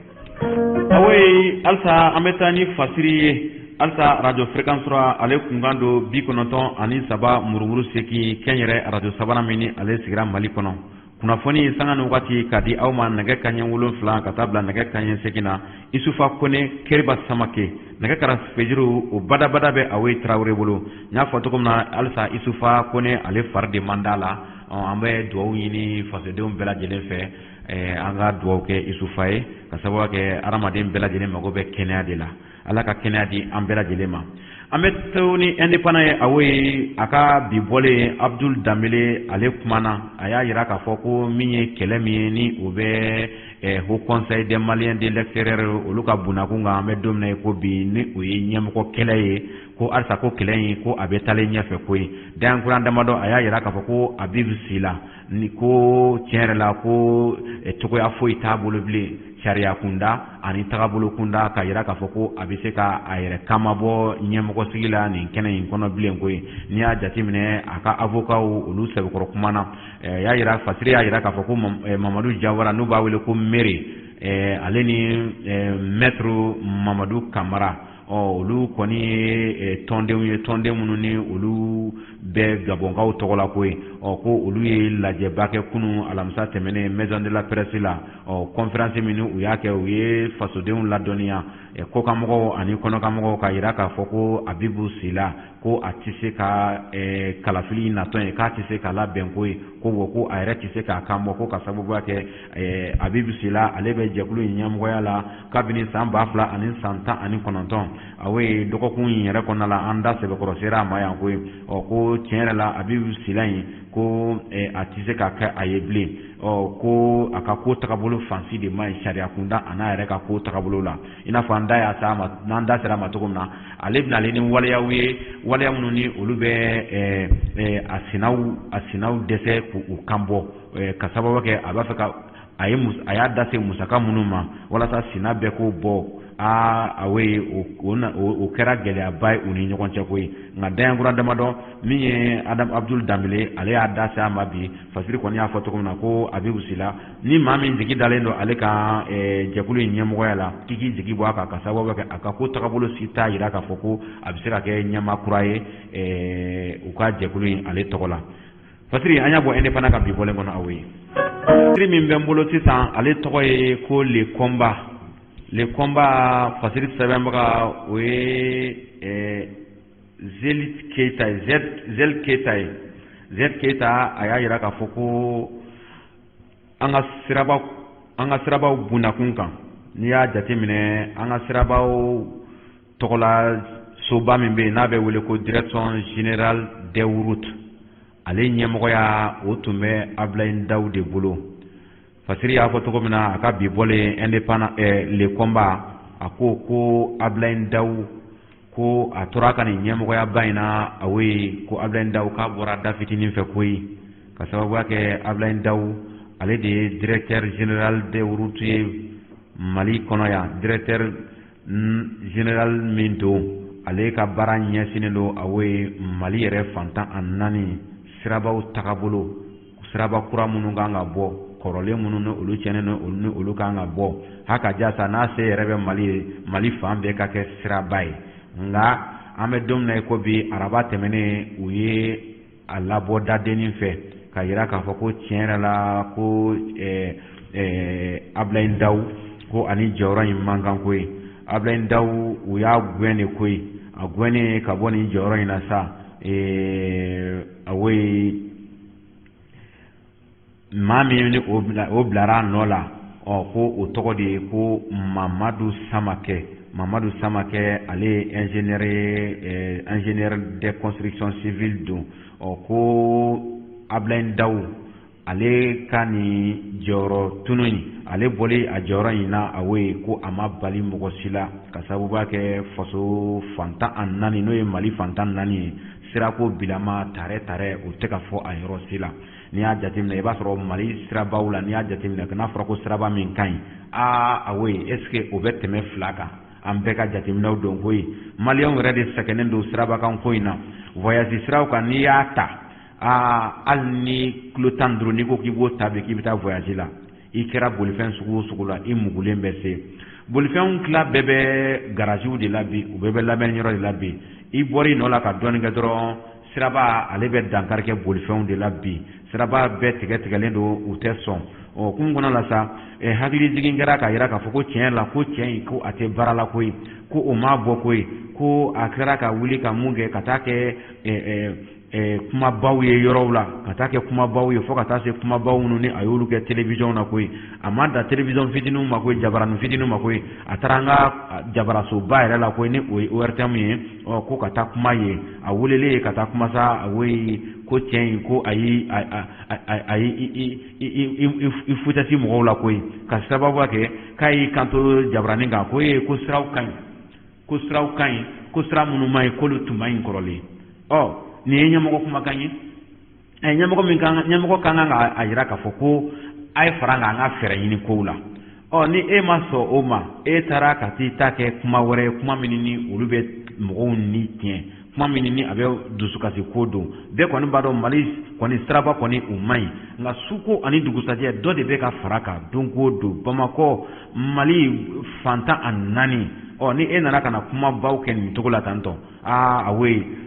S1: alisa an bɛ taa ni fasiri ye alisa radio fréquence ale kunkan don 93 murumuru seki kɛnyɛrɛ radio sabanan min ni ale sigira Mali kɔnɔ kunnafoni sanga ni wagati ka di aw ma nɛgɛ kanɲɛ 7 ka taa bila nɛgɛ kanɲɛ 8 na Isufa Kone Keriba Samake nɛgɛ karafejuru o badabada bɛ Traoré bolo n y'a fɔ cogo min na alisa Isufa Kone ale fari de man d'a la an bɛ dugawu ɲini fasodenw bɛɛ lajɛlen fɛ an ka dugawu kɛ Isufa ye ka sababu kɛ adamaden bɛɛ lajɛlen mago bɛ kɛnɛya de la Ala ka kɛnɛya di an bɛɛ lajɛlen ma an bɛ to ni indépendant ye awo ye a ka bi bɔlen Abdul Dambele ale kumana a y'a yira k'a fɔ ko min ye kɛlɛ min ye ni o bɛ Haut Conseil des Maliens de l'extérieur olu ka bunakun kan an bɛ don min na ko bi ni o ye ɲɛmɔgɔ kɛlɛ ye ko alisa ko kɛlɛ in ko a bɛ taalen ɲɛfɛ ko ye dayankuran damadɔ a y'a yira k'a fɔ ko Abibu Sila ni ko tiɲɛ yɛrɛ la ko cogoya foyi t'a bolo bilen sariya kunda ani tagabolo kunda ka yira k'a fɔ ko a bɛ se ka a yɛrɛ kamabɔ ɲɛmɔgɔ sigi la nin kɛnɛ in kɔnɔ bilen ko ye n'i y'a jateminɛ a ka avocat olu sɛbɛkɔrɔ kuma na y'a yira Fasiri y'a yira k'a fɔ ko Mamadu Jawara n'u b'a wele ko Mere ale ni maître Mamadu Kamara olu kɔni ye tɔndenw ye tɔnden minnu ni olu bɛɛ Gabonkaw tɔgɔ la ko ye ko olu ye lajɛba kɛ kunun alamisa tɛmɛnen Maison de la Presse la conférence min u y'a kɛ u ye fasodenw ladɔnniya kɔkanmɔgɔw ani kɔnɔkanmɔgɔw ka yira k'a fɔ ko Abibu Sila ko a tɛ se ka kalafili natɔ ye k'a tɛ se ka labɛn ko ye ko a yɛrɛ tɛ se k'a kanbɔ ko ka sababuya kɛ Abibu Sila ale bɛ jɛkulu in ɲɛmɔgɔya la kabini san 2000 ani san 19 awo ye dɔgɔkun in yɛrɛ kɔnɔna la an da sɛbɛkɔrɔ sera a ma yan ko ye ko tiɲɛ yɛrɛ la Abibu Sila in ko a tɛ se ka kɛ a ye bilen ko a ka ko tagabolo fansi de ma ɲi sariya kunda a n'a yɛrɛ ka ko tagabolo la i n'a fɔ an da y'a ma n'an da sera a ma cogo min na ale bɛna ale ni waleyaw ye waleya minnu ni olu bɛ a sinaw dɛsɛ k'u kanbɔ ka sababu kɛ a b'a fɛ ka a y'a da se musaka minnu ma walasa sina bɛɛ k'o bɔ awo ye o kɛra gɛlɛyaba ye u ni ɲɔgɔn cɛ ko ye nka dayankuran damadɔ min ye Abdul Dambele ale y'a da se a ma bi Fasiri kɔni y'a fɔ cogo min na ko Abibu Sila ni maa min jigi dalen don ale ka jɛkulu in ɲɛmɔgɔya la k'i jigi bɔ a kan ka sababu kɛ a ka ko tagabolo si t'a yira k'a fɔ ko a bɛ se ka kɛ ɲɛmaa kura ye u ka jɛkulu in ale tɔgɔ la Fasiri an y'a bɔ indépendant ka bi bɔlen kɔnɔ awo ye Fasiri min bɛ n bolo sisan ale tɔgɔ ye ko Le Combat Fasiri sɛbɛnbaga o ye Zel Keita a y'a yira k'a fɔ ko an ka sirabaw bunakun kan n'i y'a jateminɛ an ka sirabaw tɔgɔla soba min bɛ yen n'a bɛ wele ko Direction Générale des Routes ale ɲɛmɔgɔya o tun bɛ Ablaye Ndaw de bolo Fasiri y'a fɔ cogo min na a ka bi bɔlen indépendant Le Combat a ko Ablaye Ndaw ko a tora ka nin ɲɛmɔgɔya ba in na awo ye ko Ablaye Ndaw k'a bɔra da fitinin fɛ ko ye ka sababuya kɛ Ablaye Ndaw ale de ye directeur général des routes ye Mali kɔnɔ yan directeur général min don ale ka baara ɲɛsinnen don awo ye Mali yɛrɛ fantan a 4 sirabaw tagabolo siraba kura minnu kan ka bɔ kɔrɔlen minnu ni olu tiɲɛnen don olu ni olu kan ka bɔ haka jasa n'a se yɛrɛ bɛ Mali fan bɛɛ ka kɛ siraba ye nka an bɛ don min na ko bi araba tɛmɛnen u ye a labɔ dadennin fɛ ka yira k'a fɔ ko tiɲɛ yɛrɛ la ko Ablaye Ndaw ko ani jɔyɔrɔ in man kan ko ye Ablaye Ndaw u y'a gɛn de ko ye a gɛnnen ka bɔ nin jɔyɔrɔ in na sa awo ye maa min ni o bilara a nɔ la ko o tɔgɔ de ye ko Mamadu Samakɛ ale ye ingénieur de construction civile don ko Ablaye Ndaw ale ka nin jɔyɔrɔ tunu in ale bɔlen a jɔyɔrɔ in na awo ye ko a ma bali mɔgɔ si la ka sababuya kɛ faso fantan a 4 n'o ye Mali fantan 4 ye sirako bilama tare o tɛ ka fɔ a yɔrɔ si la n'i y'a jateminɛ i b'a sɔrɔ Mali sirabaw la n'i y'a jateminɛ n'a fɔra ko siraba min ka ɲi awo ye est ce que o bɛ tɛmɛ 2 kan an bɛɛ ka jateminɛw dɔn ko ye maliyɛnw yɛrɛ de sɛgɛnnen don sirabakan ko in na voyage siraw kan n'i y'a ta hali ni kilo 15 n'i ko k'i b'o ta bi k'i bɛ taa voyage la i kɛra bolifɛn sugu o sugu la i mugulen bɛ se bolifɛnw tila bɛɛ bɛ garage de la bi u bɛɛ bɛ labɛnni yɔrɔ de la bi i bɔra i nɔ la ka dɔɔnin kɛ dɔrɔn siraba ale bɛ dankari kɛ bolifɛnw de la bi siraba bɛɛ tigɛlen don u tɛ sɔn kun kɔnɔ la sa hakili jigin kɛra ka yira k'a fɔ ko tiɲɛ la ko tiɲɛ in ko a tɛ baara la ko ye ko o ma bɔ ko ye ko a kɛra ka wuli ka mun kɛ ka taa kɛ kuma baw ye yɔrɔw la ka taa kɛ kuma baw ye fo ka taa se kuma baw minnu ni a y'olu kɛ télévision na koyi a ma da télévision fitininw ma koyi jabaranin fitininw ma koyi a taara an ka jabarasoba yɛrɛ la koyi ni o ye ORTM ye ko ka taa kuma ye a welelen ka taa kuma sa a ko tiɲɛ in ko ayi i futati mɔgɔw la koyi ka sababu kɛ k'a y'i kanto jabaranin kan ko ko siraw ka ɲi ko siraw ka ɲi ko sira minnu ma ɲi k'olu tun ma ɲi kɔrɔlen nin ye ɲɛmɔgɔ kumakan ye ɲɛmɔgɔ kan ka a jira k'a fɔ ko a ye fara an ka fɛɛrɛ ɲini kow la ni e ma sɔn o ma e taara ka t'i ta kɛ kuma wɛrɛ ye kuma min ni olu bɛ mɔgɔw ni tiɲɛ kuma min ni a bɛ dusukasi ko don bɛɛ kɔni b'a dɔn Mali kɔni siraba kɔni o man ɲi nka suko ani dugusajɛ dɔ de bɛ ka fara kan don o don Bamakɔ Mali fantan ani 4 ni e nana ka na kuma baw kɛ nin cogo la tantɔ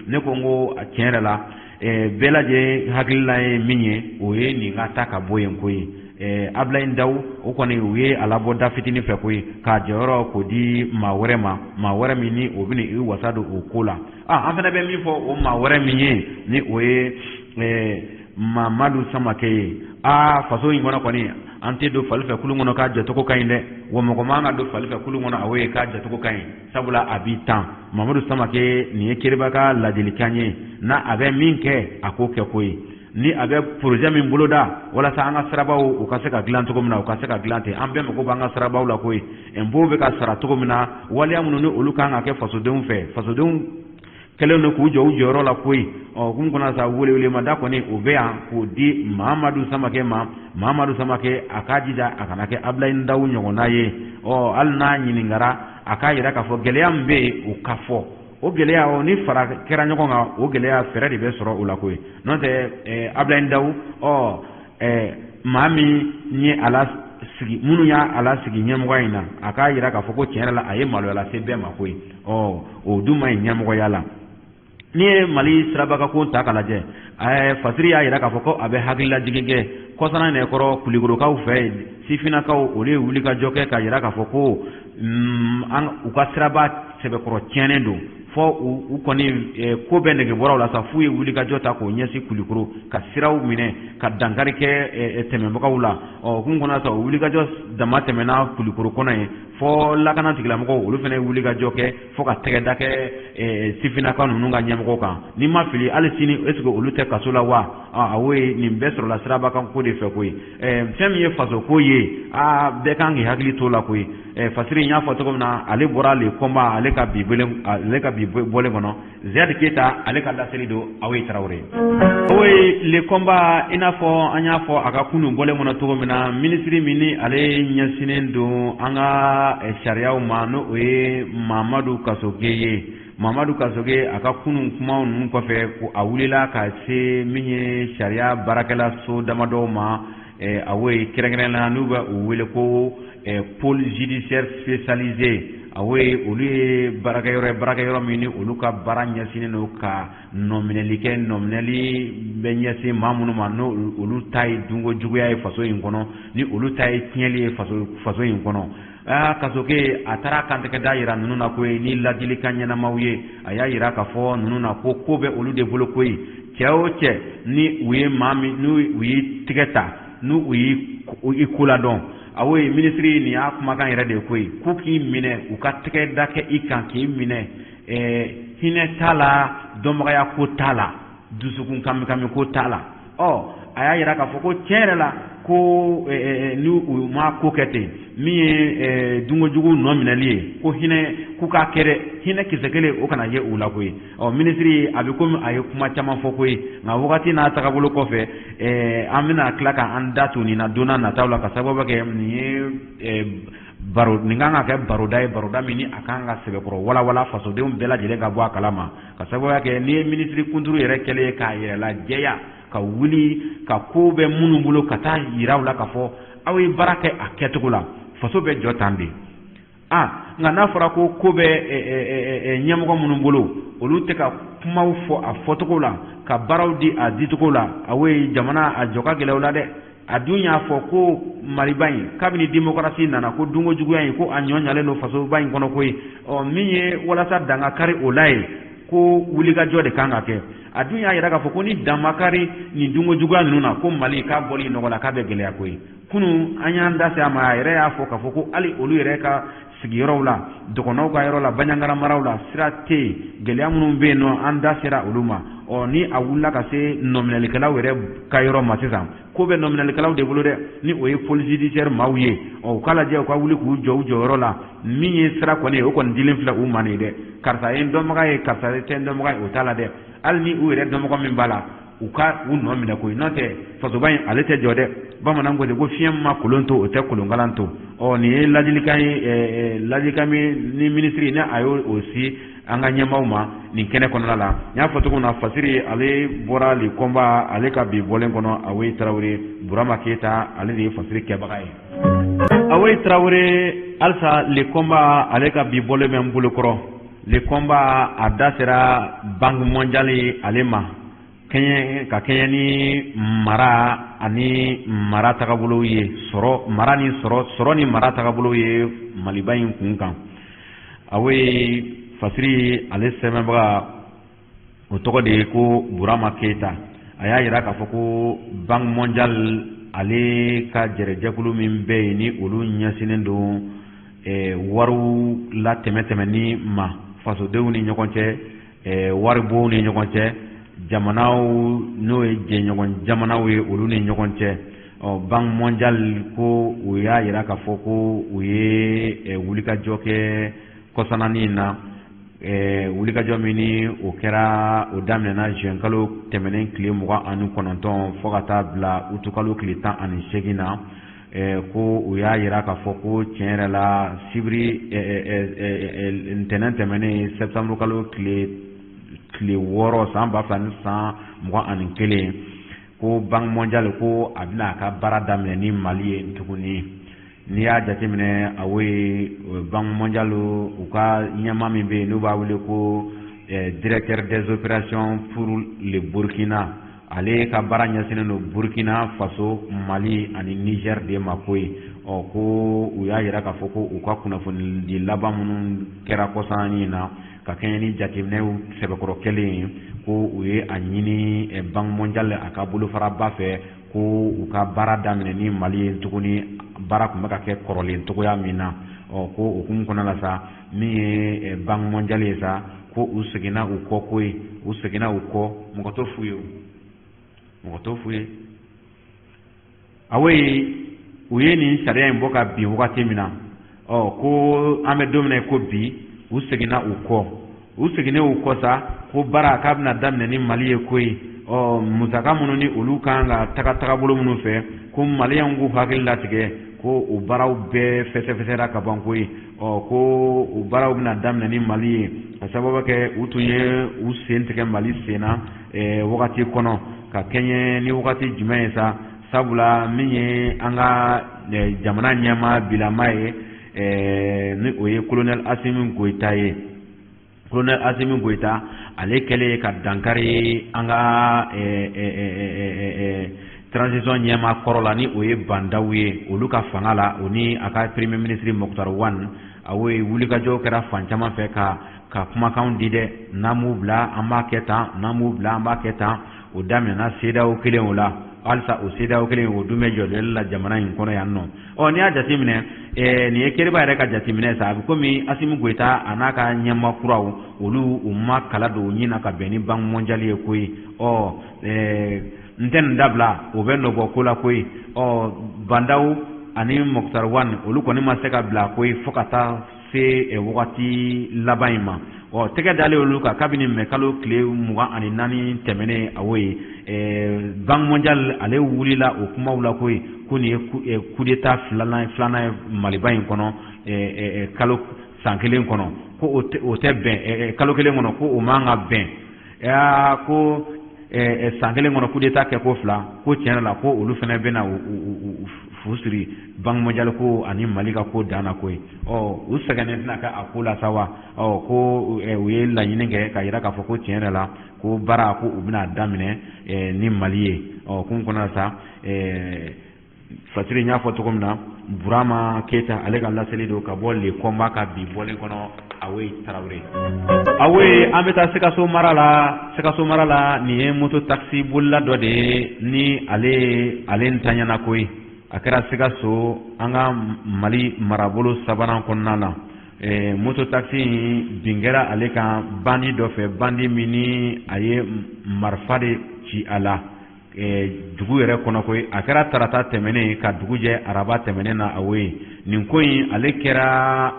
S1: ne ko n ko tiɲɛ yɛrɛ la bɛɛ lajɛlen hakilila ye min ye o ye nin ka ta ka bɔ yen koyi Ablaye Ndaw o kɔni u ye a labɔ da fitinin fɛ koyi k'a jɔyɔrɔ k'o di maa wɛrɛ min ni o bɛna i wasa don o ko la an fana bɛ min fɔ o maa wɛrɛ min ye ni o ye Mamadu Samakɛ ye faso in kɔnɔ kɔni an tɛ don fali fɛ kulun kɔnɔ k'a jɔcogo ka ɲi dɛ wa mɔgɔ man ka don fali fɛ kulun kɔnɔ k'a jɔcogo ka ɲi sabula a b'i tan Mamadu Samakɛ nin ye Keriba ka ladilikan ye n'a a bɛ min kɛ a k'o kɛ koyi ni a bɛ projet min boloda walasa an ka sirabaw u ka se ka dilan cogo min na u ka se ka dilan ten an bɛɛ mago b'an ka sirabaw la koyi impôt bɛ ka sara cogo min na waleya minnu ni olu kan ka kɛ fasodenw fɛ fasodenw kɛlen don k'u jɔ u jɔyɔrɔ la koyi kun kɔnɔ sa welewelemada kɔni o bɛ yan k'o di Mamadu Samakɛ ma Mamadu Samakɛ a k'a jija a kana kɛ Ablaye Ndaw ɲɔgɔnna ye hali n'a ɲininkara a k'a yira k'a fɔ gɛlɛya min bɛ yen o ka fɔ o gɛlɛya ni fara kɛra ɲɔgɔn kan o gɛlɛya fɛɛrɛ de bɛ sɔrɔ o la koyi n'o tɛ Ablaye Ndaw maa min ye minnu y'a ala sigi ɲɛmɔgɔya in na a k'a yira k'a fɔ ko tiɲɛ yɛrɛ la a ye maloya lase bɛɛ ma koyi o dun ma ɲi ɲɛmɔgɔya la n'i ye Mali sirabakako ta k'a lajɛ Fasiri y'a yira k'a fɔ ko a bɛ hakililajigin kɛ kɔsana nɛkɔrɔ Kulikorokaw fɛ sifinnakaw olu ye wulikajɔ kɛ k'a yira k'a fɔ ko u ka siraba sɛbɛkɔrɔ tiɲɛnen don fɔ u kɔni ko bɛ nege bɔraw la sa f'u ye wulikajɔ ta k'o ɲɛsin Kulikoro ka siraw minɛ ka dankari kɛ tɛmɛbagaw la kun kɔnɔ sa o wulikajɔ dama tɛmɛna Kulikoro kɔnɔ ye fɔ lakana tigilamɔgɔw olu fana ye wulikajɔ kɛ fɔ ka tɛgɛda kɛ sifinnakaw ninnu ka ɲɛmɔgɔw kan ni ma fili hali sini est-ce que olu tɛ kaso la wa nin bɛɛ sɔrɔla sirabakanko de fɛ koyi fɛn min ye fasoko ye bɛɛ kan k'i hakili t'o la koyi Fasiri y'a fɔ cogo min na ale bɔra le combat ale ka bi bɔlen kɔnɔ Ziyad Keita ale ka laseli don Awoyi Tarawele le combat i n'a fɔ an y'a fɔ a ka kunun bɔlen kɔnɔ cogo min na ministre min ni ale ɲɛsinnen don an ka sariyaw ma n'o ye Mamadu Kasoge ye Mamadu Kasoge a ka kunun kumaw ninnu kɔfɛ ko a wulila ka se min ye sariya baarakɛla so damadɔw ma Awoyi kɛrɛnkɛrɛnnenya n'u bɛ u wele ko pôle judiciaire spécialisé olu ye baarakɛyɔrɔ min ni olu ka baara ɲɛsinnen don ka nɔminɛli bɛ ɲɛsin maa minnu ma n'o olu ta ye dunko juguya ye faso in kɔnɔ ni olu ta ye tiɲɛli ye faso in kɔnɔ Kasoge a taara kantigɛ da yira ninnu na koyi ni ladilikan ɲɛnamaw ye a y'a yira k'a fɔ ninnu na ko bɛ olu de bolo koyi cɛ o cɛ ni u ye maa min n'u y'i tigɛ ta n'u y'i ko ladɔn Awoyi ministre nin y'a kumakan yɛrɛ de koyi k'u k'i minɛ u ka tɛgɛ da kɛ i kan k'i minɛ hinɛ t'a la dɔnbagaya ko t'a la dusukun kami ko t'a la a y'a yira k'a fɔ ko tiɲɛ yɛrɛ la ko ni u ma ko kɛ ten min ye dunkojugu nɔ minɛli ye ko hinɛ k'u k'a kɛ dɛ hinɛ kisɛ kelen o kana ye u la koyi ministre a bɛ komi a ye kuma caman fɔ koyi nka wagati n'a tagabolo kɔfɛ an bɛna tila k'an da to nin na don n'a nataw la ka sababu kɛ nin ye nin kan ka kɛ baroda ye baroda min ni a kan ka sɛbɛkɔrɔ walawala fasodenw bɛɛ lajɛlen ka bɔ a kalama ka sababu kɛ ni ye ministre kunturu yɛrɛ kɛlen ye k'a yɛrɛ lajɛya ka wuli ka ko bɛ minnu bolo ka taa yira u la k'a fɔ aw ye baara kɛ a kɛcogo la faso bɛ jɔ tan de nka n'a fɔra ko bɛ ɲɛmɔgɔ minnu bolo olu tɛ ka kumaw fɔ a fɔcogo la ka baaraw di a dicogo la Awoyi jamana a jɔ ka gɛlɛn la dɛ a dun y'a fɔ ko Maliba in kabini démocratie nana ko dunko juguya in ko a ɲɔɲalen don fasoba in kɔnɔ koyi min ye walasa danga kari o la ye ko wulikajɔ de kan ka kɛ a dun y'a yira k'a fɔ ko ni damakari nin dunko juguya ninnu na ko Mali k'a bɔli nɔgɔ la k'a bɛ gɛlɛya ko ye kunun an y'an da se a ma a yɛrɛ y'a fɔ k'a fɔ ko hali olu yɛrɛ ka sigiyɔrɔw la dɔgɔnɔw ka yɔrɔ la Baɲaŋara maraw la sira tɛ yen gɛlɛya minnu bɛ yen nɔ an da sera olu ma ni a wulila ka se nɔminalikɛlaw yɛrɛ ka yɔrɔ ma sisan ko bɛ nɔminalikɛlaw de bolo dɛ ni o ye police judiciaire maaw ye u k'a lajɛ u ka wuli k'u jɔ u jɔyɔrɔ la min ye sira kɔni ye o kɔni dilen filɛ u ma nin dɛ karisa ye dɔnbaga ye karisa tɛ dɔnbaga ye o t'a la dɛ hali ni u yɛrɛ dɔnbaga min b'a la u ka u nɔ minɛ koyi n'o tɛ fasoba in ale tɛ jɔ dɛ bamanan ko de ko fiɲɛ ma kolon to o tɛ kolonkalan to nin ye ladilikan ye ladilikan min ni minisiri ni a y'o o si an ka ɲɛmaaw ma nin kɛnɛ kɔnɔna la n y'a fɔ cogo min na Fasiri ale bɔra le combat ale ka bi bɔlen kɔnɔ Awoyi Tarawele Burama Keyita ale de ye Fasiri kɛbaga ye Awoyi Tarawele halisa le combat ale ka bi bɔlen bɛ n bolokɔrɔ le combat a da sera Banque mondiale ale ma ka kɛɲɛ ni mara ani mara tagabolo ye mara ni mara tagabolo ye Maliba in kun kan Awoyi Fasiri ale sɛbɛnbaga o tɔgɔ de ye ko Burama Keyita a y'a yira k'a fɔ ko Banque mondiale ale ka jɛrɛjɛkulu min bɛ yen ni olu ɲɛsinnen don wariw la tɛmɛtɛmɛni ma fasodenw ni ɲɔgɔn cɛ waribonw ni ɲɔgɔn cɛ jamanaw n'o ye jɛɲɔgɔn jamanaw ye olu ni ɲɔgɔn cɛ Banque mondiale ko u y'a yira k'a fɔ ko u ye wulikajɔ kɛ kɔsanani na wulikajɔ min ni o kɛra o daminɛna juin kalo tɛmɛnen tile 29 fo ka taa bila août kalo tile 18 na ko u y'a yira k'a fɔ ko tiɲɛ yɛrɛ la sibiri ntɛnɛn tɛmɛnen septembre kalo tile 6 san 2021 ko Banque mondiale ko a bɛna a ka baara daminɛ ni Mali ye tuguni n'i y'a jateminɛ Awoyi Banque mondiale u ka ɲɛmaa min bɛ yen n'u b'a wele ko directeur des opérations pour le Burkina ale ka baara ɲɛsinnen don Burkina Faso Mali ani Niger de ma ko ye ko u y'a yira k'a fɔ ko u ka kunnafoni di laban minnu kɛra kɔsanni na ka kɛɲɛ ni jateminɛw sɛbɛkɔrɔ kelen ye ko u ye a ɲini Banque mondiale a ka bolofaraba fɛ ko u ka baara daminɛ ni Mali ye tuguni baara tun bɛ ka kɛ kɔrɔlen cogoya min na ko o hukumu kɔnɔna la sa min ye Banque mondiale ye sa ko u seginna u kɔ ko ye u seginna u kɔ mɔgɔ t'o f'u ye Awoyi u ye nin sariya in bɔ ka bin wagati min na ko an bɛ don min na ko bi u seginna u kɔ u seginnen u kɔ sa ko baara k'a bɛna daminɛ ni Mali ye ko ye musaka minnu ni olu kan ka tagabolo minnu fɛ ko maliyɛnw k'u hakili latigɛ ko o baaraw bɛɛ fɛsɛfɛsɛra ka ban ko ye ko o baaraw bɛna daminɛ ni Mali ye ka sababu kɛ u tun ye u sen tigɛ Mali sen na wagati kɔnɔ ka kɛɲɛ ni wagati jumɛn ye sa sabula min ye an ka jamana ɲɛmaa bilama ye ni o ye colonel Asimi Goïta ye colonel Asimi Goïta ale kɛlen ka dankari an ka transition ɲɛmaa kɔrɔ la ni o ye bandaw ye olu ka fanga la o ni a ka premier ministre Mokhtar Wane Awoyi wulikajɔ kɛra fan caman fɛ ka kumakanw di dɛ n'an m'u bila an b'a kɛ tan n'an m'u bila an b'a kɛ tan o daminɛna CEDEAO kelen o la halisa o CEDEAO kelen o dun bɛ jɔlen la jamana in kɔnɔ yan nɔ n'i y'a jateminɛ nin ye Keriba yɛrɛ ka jateminɛ sa a bɛ komi Asimi Goïta a n'a ka ɲɛmaa kuraw olu u ma kala don u ɲin na ka bɛn ni Banque mondiale ye ko ye n tɛ nin dabila o bɛ nɔbɔ ko la ko ye bandaw ani Mokhtar Wane olu kɔni ma se ka bila ko ye fo ka taa se wagati laban in ma tɛgɛ dalen olu kan kabini mɛ kalo tile 24 tɛmɛnen Awoyi Banque mondiale ale wulila o kumaw la ko ye ko nin ye coup d'état filanan ye Maliba in kɔnɔ kalo san kelen kɔnɔ ko o tɛ bɛn kalo kelen kɔnɔ ko o man ka bɛn ko san kelen kɔnɔ coup d'état kɛ ko fila ko tiɲɛ la ko olu fana bɛna fu siri Banque mondiale ko ani Mali ka ko danna ko ye u sɛgɛnnen tɛna kɛ a ko la sa wa ko u ye laɲini kɛ ka yira k'a fɔ ko tiɲɛ la ko baara ko u bɛna daminɛ ni Mali ye kun kɔnɔ sa Fasiri n y'a fɔ cogo min na Burama Keyita ale ka laseli don ka bɔ le combat ka bi bɔlen kɔnɔ Awe Traoré. Awe an bɛ taa Sikaso mara la ni ye moto taxi bolila dɔ de ni ale ntanyana koyi a kɛra Sikaso an ka Mali marabolo sabanan kɔnɔna na. Moto taxi bin kɛra ale kan bandi dɔ fɛ bandi min ni a ye marifa de ci a la dugu yɛrɛ kɔnɔ koyi a kɛra tarata tɛmɛnen ka dugu jɛ araba tɛmɛnen na Awe nin ko in ale kɛra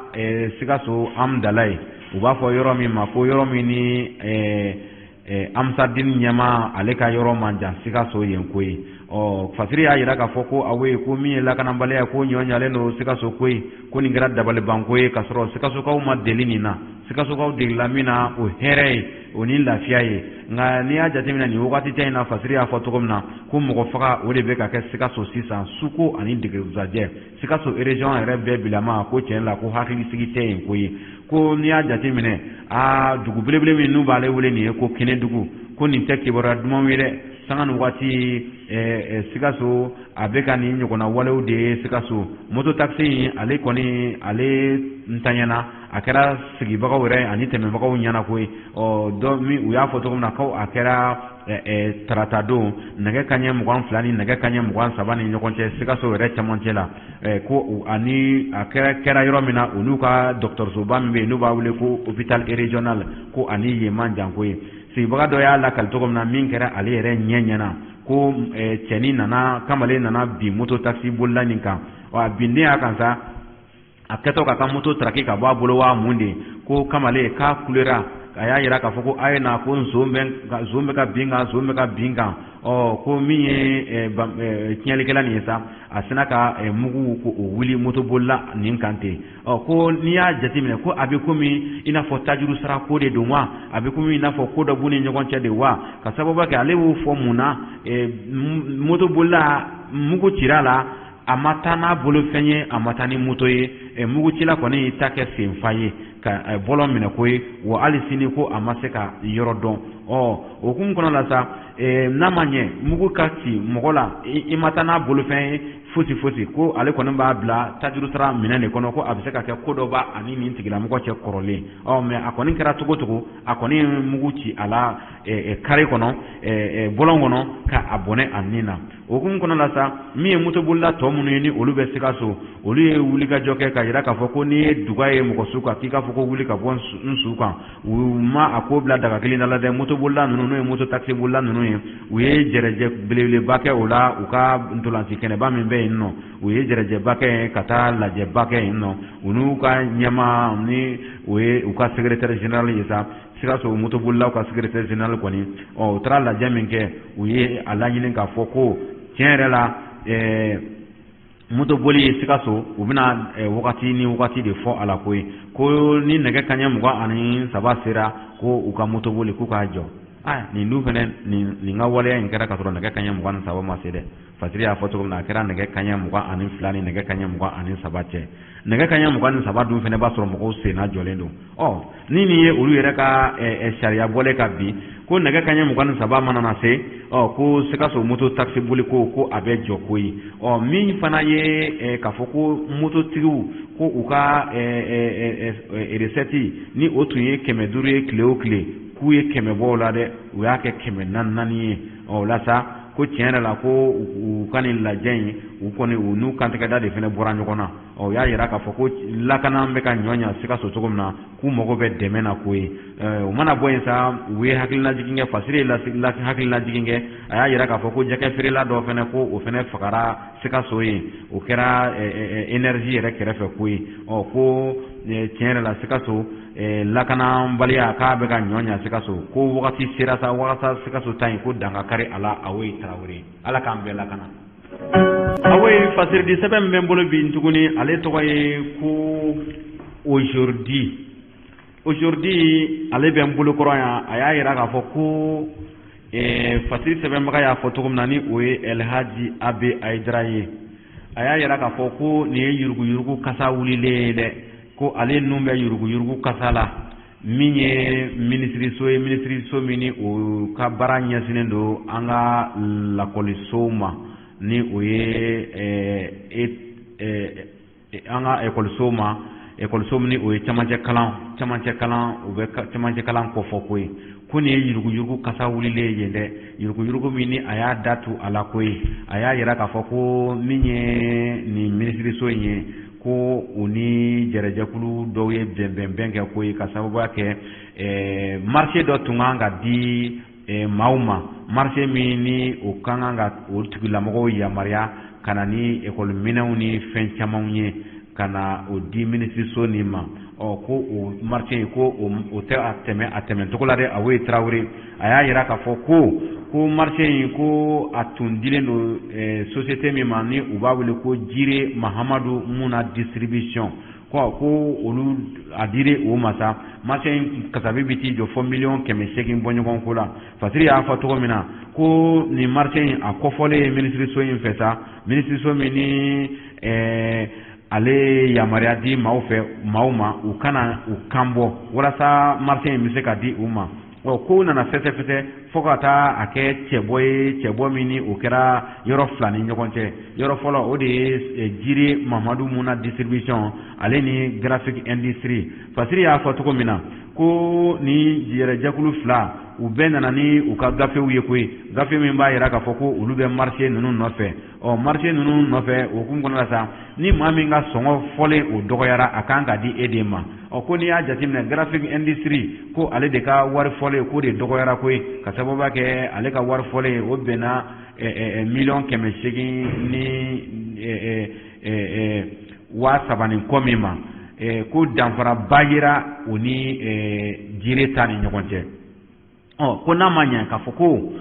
S1: Sikaso Amdala ye u b'a fɔ yɔrɔ min ma ko yɔrɔ min ni Amsadine ɲɛma ale ka yɔrɔ man jan Sikaso yen koyi fasiri y'a yira k'a fɔ ko Awe ko min ye lakanabaliya ko ɲɔɲalen don Sikaso koyi ko nin kɛra dabalibanko ye k'a sɔrɔ Sikasokaw ma deli nin na Sikasokaw degela min na o hɛrɛ ye o ni lafiya ye nka n'i y'a jateminɛ nin wagati tɛ in na fasiri y'a fɔ cogo min na ko mɔgɔ faga o de bɛ ka kɛ Sikaso sisan suko ani degezajɛ Sikaso région yɛrɛ bɛɛ bilama ko tiɲɛ la ko hakilisigi tɛ yen koyi ko n'i y'a jateminɛ dugu belebele min n'u b'ale wele nin ye ko Kɛnɛdugu ko nin tɛ kibaruya dumanw ye dɛ sanga ni waati Sikaso a bɛ ka nin ɲɔgɔnna walew de ye Sikaso moto taxi ale kɔni ale ntanyana a kɛra sigibagaw yɛrɛ ani tɛmɛbagaw ɲɛna koyi dɔ min u y'a fɔ cogo min na ko a kɛra tarata don nɛgɛ kanɲɛ 22 ni nɛgɛ kanɲɛ 23 ni ɲɔgɔn cɛ Sikaso yɛrɛ camancɛ la ko ani a kɛra yɔrɔ min na u n'u ka dɔgɔtɔrɔsoba min bɛ yen n'u b'a wele ko hôpital régional ko ani yen man jan koyi sigibaga dɔ y'a lakali cogo min na min kɛra ale yɛrɛ ɲɛna ko cɛnin nana kamalen nana bi moto taxi bolila nin kan a binden a kan sa a kɛtɔ ka moto traki ka bɔ a bolo wa mun de ko kamalen k'a kulera a y'a yira k'a fɔ ko a ye na ko nson bɛ ka bin kan ko min ye tiɲɛlikɛla nin ye sa a sina ka mugu ko o wuli moto bolila nin kan ten ko n'i y'a jateminɛ ko a bɛ komi i n'a fɔ tajuru sara ko de don wa a bɛ komi i n'a fɔ ko dɔ b'u ni ɲɔgɔn cɛ de wa ka sababu kɛ ale y'o fɔ mun na moto bolila mugu cira la a ma taa n'a bolofɛn ye a ma taa ni moto ye mugutila kɔni y'i ta kɛ senfa ye ka bɔlɔ minɛ ko ye wa hali sini ko a ma se ka yɔrɔ dɔn o kun kɔnɔ la sa n'a ma ɲɛ mugu ka ci mɔgɔ la i ma taa n'a bolofɛn ye fosi ko ale kɔni b'a bila tajuru sara minɛn de kɔnɔ ko a bɛ se ka kɛ ko dɔ b'a ani nin tigilamɔgɔ cɛ kɔrɔlen mais a kɔni kɛra cogo a kɔni mugu ci a la kare kɔnɔ bɔlɔn kɔnɔ ka a bɔnɛ a nin na o kun kɔnɔ la sa min ye motobolila tɔ minnu ye ni olu bɛ Sikaso olu ye wulikajɔ kɛ ka yira k'a fɔ ko n'i ye duga ye mɔgɔ su kan k'i k'a fɔ ko wuli ka bɔ n su kan u ma a ko bila daga kelen da la dɛ motobolila ninnu n'o ye moto taxi bolila ninnu ye u ye jɛrɛjɛ belebeleba kɛ o la u ka ntolanci kɛnɛba min bɛ yen nɔ u ye jɛrɛjɛba kɛ ka taa lajɛba kɛ yen nɔ u n'u ka ɲɛma ni o ye u ka secrétaire général ye sa Sikaso motobolilaw ka secrétaire général kɔni u taara lajɛ min kɛ u ye a laɲini k'a fɔ ko tiɲɛ yɛrɛ la motoboli ye Sikaso u bɛna wagati ni wagati de fɔ a la koyi ko ni nɛgɛ kanɲɛ 23 sera ko u ka motoboli k'u k'a jɔ nin dun fɛnɛ nin ka waleya in kɛra ka sɔrɔ nɛgɛ kanɲɛ 23 ma se dɛ fasiri y'a fɔ cogo min na a kɛra nɛgɛ kanɲɛ 22 ni nɛgɛ kanɲɛ 23 cɛ nɛgɛ kanɲɛ 23 dun fɛnɛ b'a sɔrɔ mɔgɔw senna jɔlen don ni nin ye olu yɛrɛ ka sariya bɔlen ka bi ko nɛgɛ kanɲɛ 23 mana na se ko Sikaso moto taxi boli ko a bɛ jɔ koyi min fana ye k'a fɔ ko mototigiw ko u ka recette ni o tun ye 500 ye tile o tile k'u ye 100 bɔ o la dɛ u y'a kɛ 400 ye o la sa ko tiɲɛ yɛrɛ la ko u ka nin lajɛ in u kɔni u n'u kantigɛda de fana bɔra ɲɔgɔn na o y'a yira k'a fɔ ko lakana bɛ ka ɲɔɲa Sikaso cogo min na k'u mago bɛ dɛmɛ na ko ye u mana bɔ yen sa u ye hakililajigin kɛ fasiri ye hakililajigin kɛ a y'a yira k'a fɔ ko jɛgɛ feerela dɔ fana ko o fana fagara Sikaso ye o kɛra énergie yɛrɛ kɛrɛfɛ ko ye ko tiɲɛ yɛrɛ la Sikaso lakanabaliya k'a bɛ ka ɲɔɲa Sikaso ko wagati sera sa walasa Sikaso ta in ko danga kari a la Awe Traoré ala k'an bɛɛ lakana Awe fasiridi sɛbɛn min bɛ n bolo bi tuguni ale tɔgɔ ye ko aujourd'hui ale bɛ n bolo kɔrɔ yan a y'a yira k'a fɔ ko fasiri sɛbɛnbaga y'a fɔ cogo min na ni o ye Elhaji Abe Aidara ye a y'a yira k'a fɔ ko nin ye yuruguyurugu kasa wulilen ye dɛ ko ale nun bɛ yuruguyurugu kasa la min ye minisiriso min ni o ka baara ɲɛsinnen don an ka lakɔlisow ma ni o ye an ka ekɔlisow ma école somni o chamaje kalan o be chamaje kalan ko fo koy kuni yurugu kasa wulile yende yurugu mini aya datu ala koy aya yira ka fo ko minye ni ministre so yin ko uni jerejakulu doye bembenga koy ka sababu ke marché do tunganga di mauma marché mini o kanga o tugula mo ya maria kanani école minawni fen chamawni kana o di ministre so ni ma o ko o marché ko o te ateme to kolare awe Traoré aya yira ka fo ko marché ko atundile no société mi mani o ba wele ko jire Mahamadou Muna distribution ko olu adire o masa marché kasabi biti jo 4 millions keme sekin bonyo ko la fasiri ya fa to mina ko ni marché a ko fole ministre so yin feta ministre so mini ale yamaria di mauma ukana ukambo wala sa marché mi se ka di uma o ko na fete fokata ake chebo mini ukera yoro flani nyokonte yoro folo o de jiri Mamadou Muna distribution ale ni graphic industry fasiri ya foto mina ko ni jere jakulu fla u benana ni uka gafe uye koy gafe min ba yira ka foko ulu be marché nunu nofe o marché nunu nofe o kum kono sa ni mami nga songo fole o dogoyara akanga di edema o ko ni ya jatimne graphic industry ko ale de ka war fole ko de dogoyara koy ka sababu ke ale ka war fole o bena million keme shegi ni wa sabani komima ko danfara bayira oni jire tani nyokonte ko na manya ka foko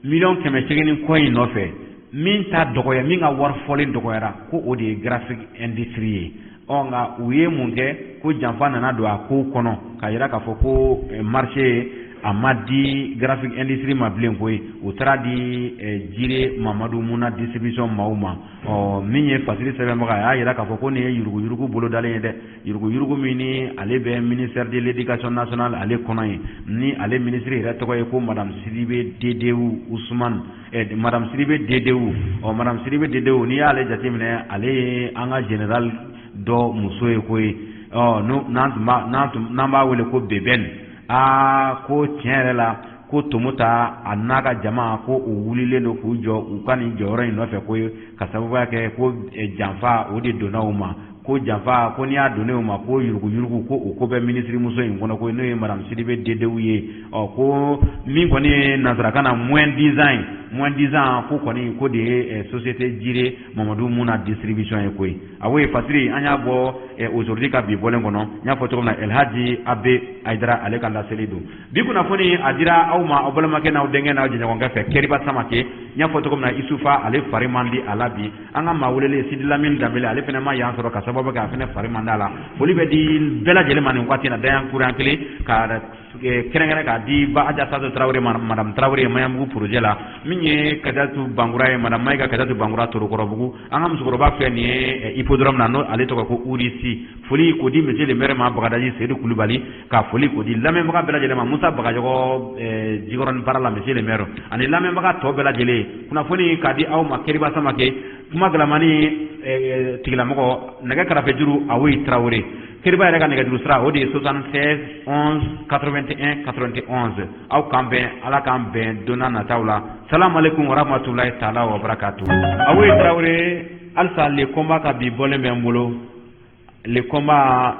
S1: million keme chegeni coin nofe min ta dogoya min ga war folin dogoyara ko o de graphic industry nga uye munge ko janfana na do ko kono ka yira ka foko marché amadi graphic industry mablen koy utara di jire Mamadou Muna distribution mauma o minye fasili sebe maka ya yira ka foko ne yurugu bolo dale de yurugu mini ale be ministère de l'éducation nationale ale konoy ni ale ministre ira to ko madame Sidibé Dedeu Ousmane madame Sidibé Dedeu o madame Sidibé Dedeu ni ale jatimne ale anga général do musoye koy o no namba wele ko beben ko tiɲɛ la ko tomuta a n'a ka jama ko o wulilen do k'u jɔ u ka nin jɔyɔrɔ in nɔfɛ ko ka sababuya kɛ ko janfa o de donna u ma ko janfa ko n'i y'a donne u ma ko yurugu ko o ko bɛ ministre muso in kɔnɔ ko n'o ye madame Sidibé Dedeu ye ko min kɔni ye nanzarakan na moins 10 ans ko kɔni ko de ye société jire Mamadou Muna distribution ye koyi awo ye fasiri an y'a bɔ aujourd'hui ka bi bɔlen kɔnɔ n y'a fɔ cogo min na El Hadji Abe Aidara ale ka laseli don bi kunnafoni a dira aw ma aw balimakɛ n'aw denkɛ n'aw jɛɲɔgɔnkɛ fɛ Keriba Samake n y'a fɔ cogo min na Isufa ale fari man di a la bi an ka maa welele Sidi Lamine Danbele ale fana ma yan sɔrɔ ka sababu kɛ a fana fari man d'a la foli bɛ di bɛɛ lajɛlen ma nin waati in na dayan kuran kelen ka kɛrɛnkɛrɛn k'a di ba Adja Sadio Traoré madame Traoré Mayamugu projet la min ye Kadatu Bangura ye madame Maïga Kadatu Bangura Torokɔrɔbugu an ka musokɔrɔba filɛ nin ye hippodrome na n'o ale tɔgɔ ko Urisi foli ko di monsieur le maire ma Bagadaji Seydou Kulubali ka foli ko di lamɛnbaga bɛɛ lajɛlen ma Musa Bagajɔgɔ Jikɔrɔni Bara la monsieur le maire ani lamɛnbaga tɔ bɛɛ lajɛlen kunnafoni k'a di aw ma Keriba Samake kuma galamani tigilamɔgɔ nɛgɛ karafɛjuru Awoyi Traoré Keriba yɛrɛ ka nɛgɛjuru sira o de ye 76 11 81 91 aw k'an bɛn ala k'an bɛn donna nataw la salamu aleykum wa rahmatulahi taala wa barakatu Awoyi Traoré halisa le combat ka bi bɔlen bɛ n bolo le combat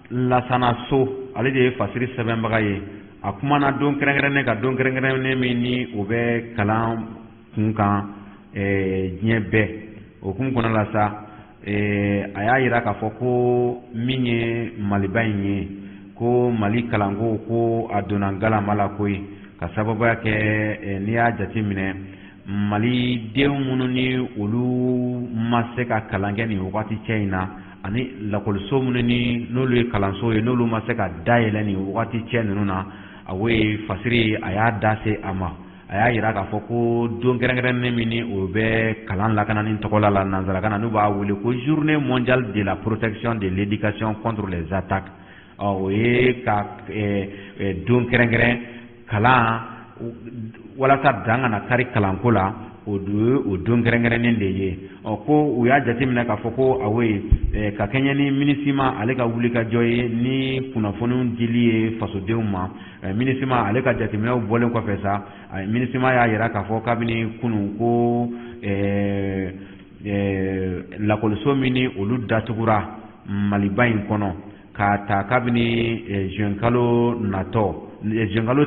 S1: Lassana So ale de ye fasiri sɛbɛnbaga ye a kumana don kɛrɛnkɛrɛnnen ka don kɛrɛnkɛrɛnnen min ni o bɛ kalan kun kan diɲɛ bɛɛ o kun kɔnɔ la sa a y'a yira k'a fɔ ko min ye Maliba in ye ko Mali kalanko ko a donna galama la koyi ka sababuya kɛ n'i y'a jate minɛ Mali denw minnu ni olu ma se ka kalan kɛ nin wagati cɛ in na ani lakɔliso minnu ni n'olu ye kalanso ye n'olu ma se ka dayɛlɛ nin wagati cɛ ninnu na a ye fasiri a y'a da se a ma a y'a yira k'a fɔ ko don kɛrɛnkɛrɛnnen min ni o bɛ kalan lakanani tɔgɔla la nanzarakan na n'u b'a wele ko journée mondiale de la protection de l'éducation contre les attaques o ye ka don kɛrɛnkɛrɛn kalan walasa dan kana kari kalanko la o don kɛrɛnkɛrɛnnen de ye ko u y'a jateminɛ k'a fɔ ko awe ka kɛɲɛ ni minisima ale ka wuli ka jɔ ye ni kunnafoniw dili ye fasodenw ma minisima ale ka jateminɛw bɔlen kɔfɛ sa minisima y'a yira k'a fɔ kabini kunun ko lakɔliso min ni olu datugura Maliba in kɔnɔ k'a ta kabini juin kalo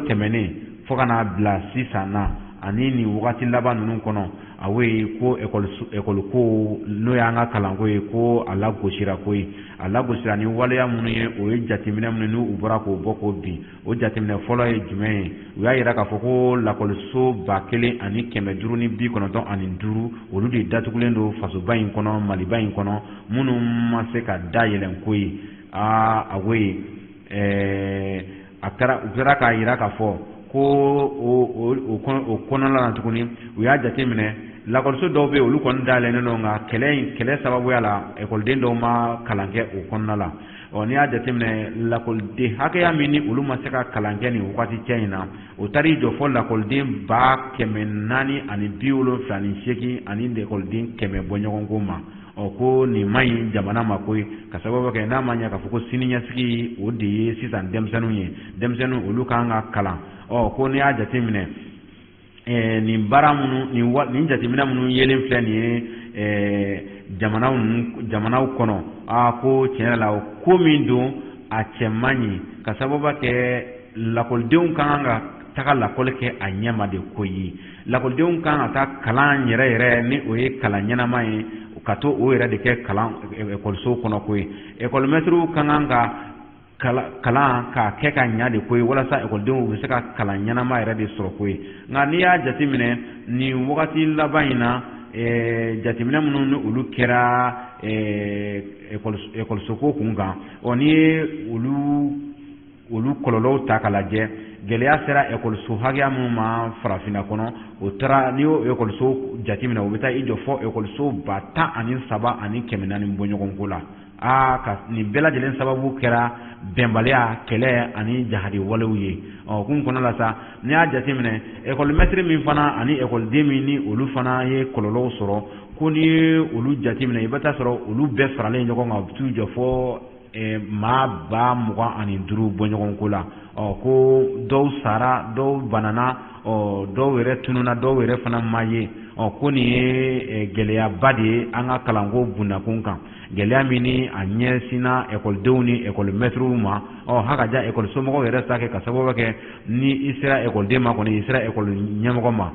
S1: tɛmɛnen fo ka n'a bila sisan na ani nin wagati laban ninnu kɔnɔ awe ko école ko n'o y'an ka kalanko ye ko a lagosira ko ye a lagosira ni waleya minnu ye o ye jateminɛ minnu n'u bɔra k'o bɔ k'o bin o jateminɛ fɔlɔ ye jumɛn ye u y'a yira k'a fɔ ko lakɔliso 1595 olu de datugulen don fasoba in kɔnɔ Maliba in kɔnɔ minnu ma se ka dayɛlɛn ko ye awe a kɛra k'a yira k'a fɔ ko o kɔnɔna na tuguni u y'a jateminɛ lakɔliso dɔw bɛ olu kɔni dayɛlɛnnen don nka kɛlɛ sababuya la ekɔliden dɔw ma kalan kɛ o kɔnɔna la n'i y'a jateminɛ lakɔliden hakɛya min ni olu ma se ka kalan kɛ nin wagati cɛ in na o taar'i jɔ fɔ lakɔliden 478 ani ekɔliden 100 bɔ ɲɔgɔnko ma ko nin ma ɲi jamana ma koyi ka sababu kɛ n'a ma ɲɛ k'a fɔ ko siniɲɛsigi o de ye sisan denmisɛnninw ye denmisɛnninw olu kan ka kalan ko n'i y'a jateminɛ nin baara minnu nin jateminɛ minnu yelen filɛ nin ye jamanaw kɔnɔ ko tiɲɛ yɛrɛ la ko min don a cɛ man ɲi ka sababu kɛ lakɔlidenw kan ka taga lakɔli kɛ a ɲɛma de ko ye lakɔlidenw kan ka taa kalan yɛrɛ ni o ye kalan ɲɛnama ye ka to o yɛrɛ de kɛ kalan ekɔliso kɔnɔ ko ye ekɔlimɛtiriw kan ka kalan k'a kɛ ka ɲa de ko ye walasa ekɔlidenw bɛ se ka kalan ɲɛnama yɛrɛ de sɔrɔ ko ye nka n'i y'a jateminɛ nin wagati laban in na jateminɛ minnu ni olu kɛra ekɔlisoko kun kan n'i ye olu kɔlɔlɔw ta k'a lajɛ gɛlɛya sera ekɔliso hakɛya minnu ma farafinna kɔnɔ o taara n'i y'o ekɔliso jateminɛ o bɛ taa i jɔ fɔ ekɔliso 107 ani 400 bɔ ɲɔgɔnko la ka nin bɛɛ lajɛlen sababu kɛra bɛnbaliya kɛlɛ ani jahadi walew ye kun kɔnɔ la sa n'i y'a jateminɛ ekɔlimɛtiri min fana ani ekɔliden min ni olu fana ye kɔlɔlɔw sɔrɔ ko n'i ye olu jateminɛ i bɛ taa sɔrɔ olu bɛɛ faralen ɲɔgɔn kan u bɛ t'u jɔ fɔ maa 25 bɔ ɲɔgɔnko la ko dɔw sara dɔw banana dɔw yɛrɛ tununa dɔw yɛrɛ fana ma ye ko nin ye gɛlɛyaba de ye an ka kalanko bundakun kan gɛlɛya min ni a ɲɛsinna ekɔlidenw ni ekɔlimɛtiriw ma hakaja ekɔlisomɔgɔw yɛrɛ ta kɛ ka sababu kɛ ni i sera ekɔliden ma kɔni i sera ekɔli ɲɛmɔgɔ ma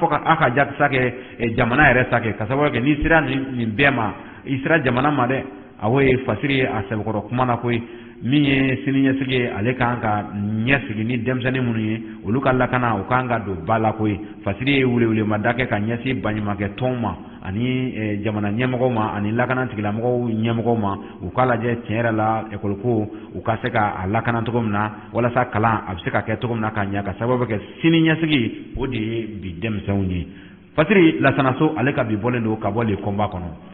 S1: fo ka hakaja sa kɛ jamana yɛrɛ ta kɛ ka sababu kɛ n'i sera nin bɛɛ ma i sera jamana ma dɛ awo ye fasiri ye a sɛbɛkɔrɔ kuma na koyi min ye siniɲɛsigi ye ale kan ka ɲɛsigi ni denmisɛnnin minnu ye olu ka lakana u kan ka don ba la koyi fasiri ye welewelemada kɛ ka ɲɛsin baɲumankɛ tɔnw ma ani jamana ɲɛmɔgɔw ma ani lakana tigilamɔgɔw ɲɛmɔgɔw ma u k'a lajɛ tiɲɛ yɛrɛ la ekɔliko u ka se ka a lakana cogo min na walasa kalan a bɛ se ka kɛ cogo min na ka ɲɛ ka sababu kɛ siniɲɛsigi o de ye bi denmisɛnw ye fasiri lasanaso ale ka bi bɔlen don ka bɔ le kɔnba kɔnɔ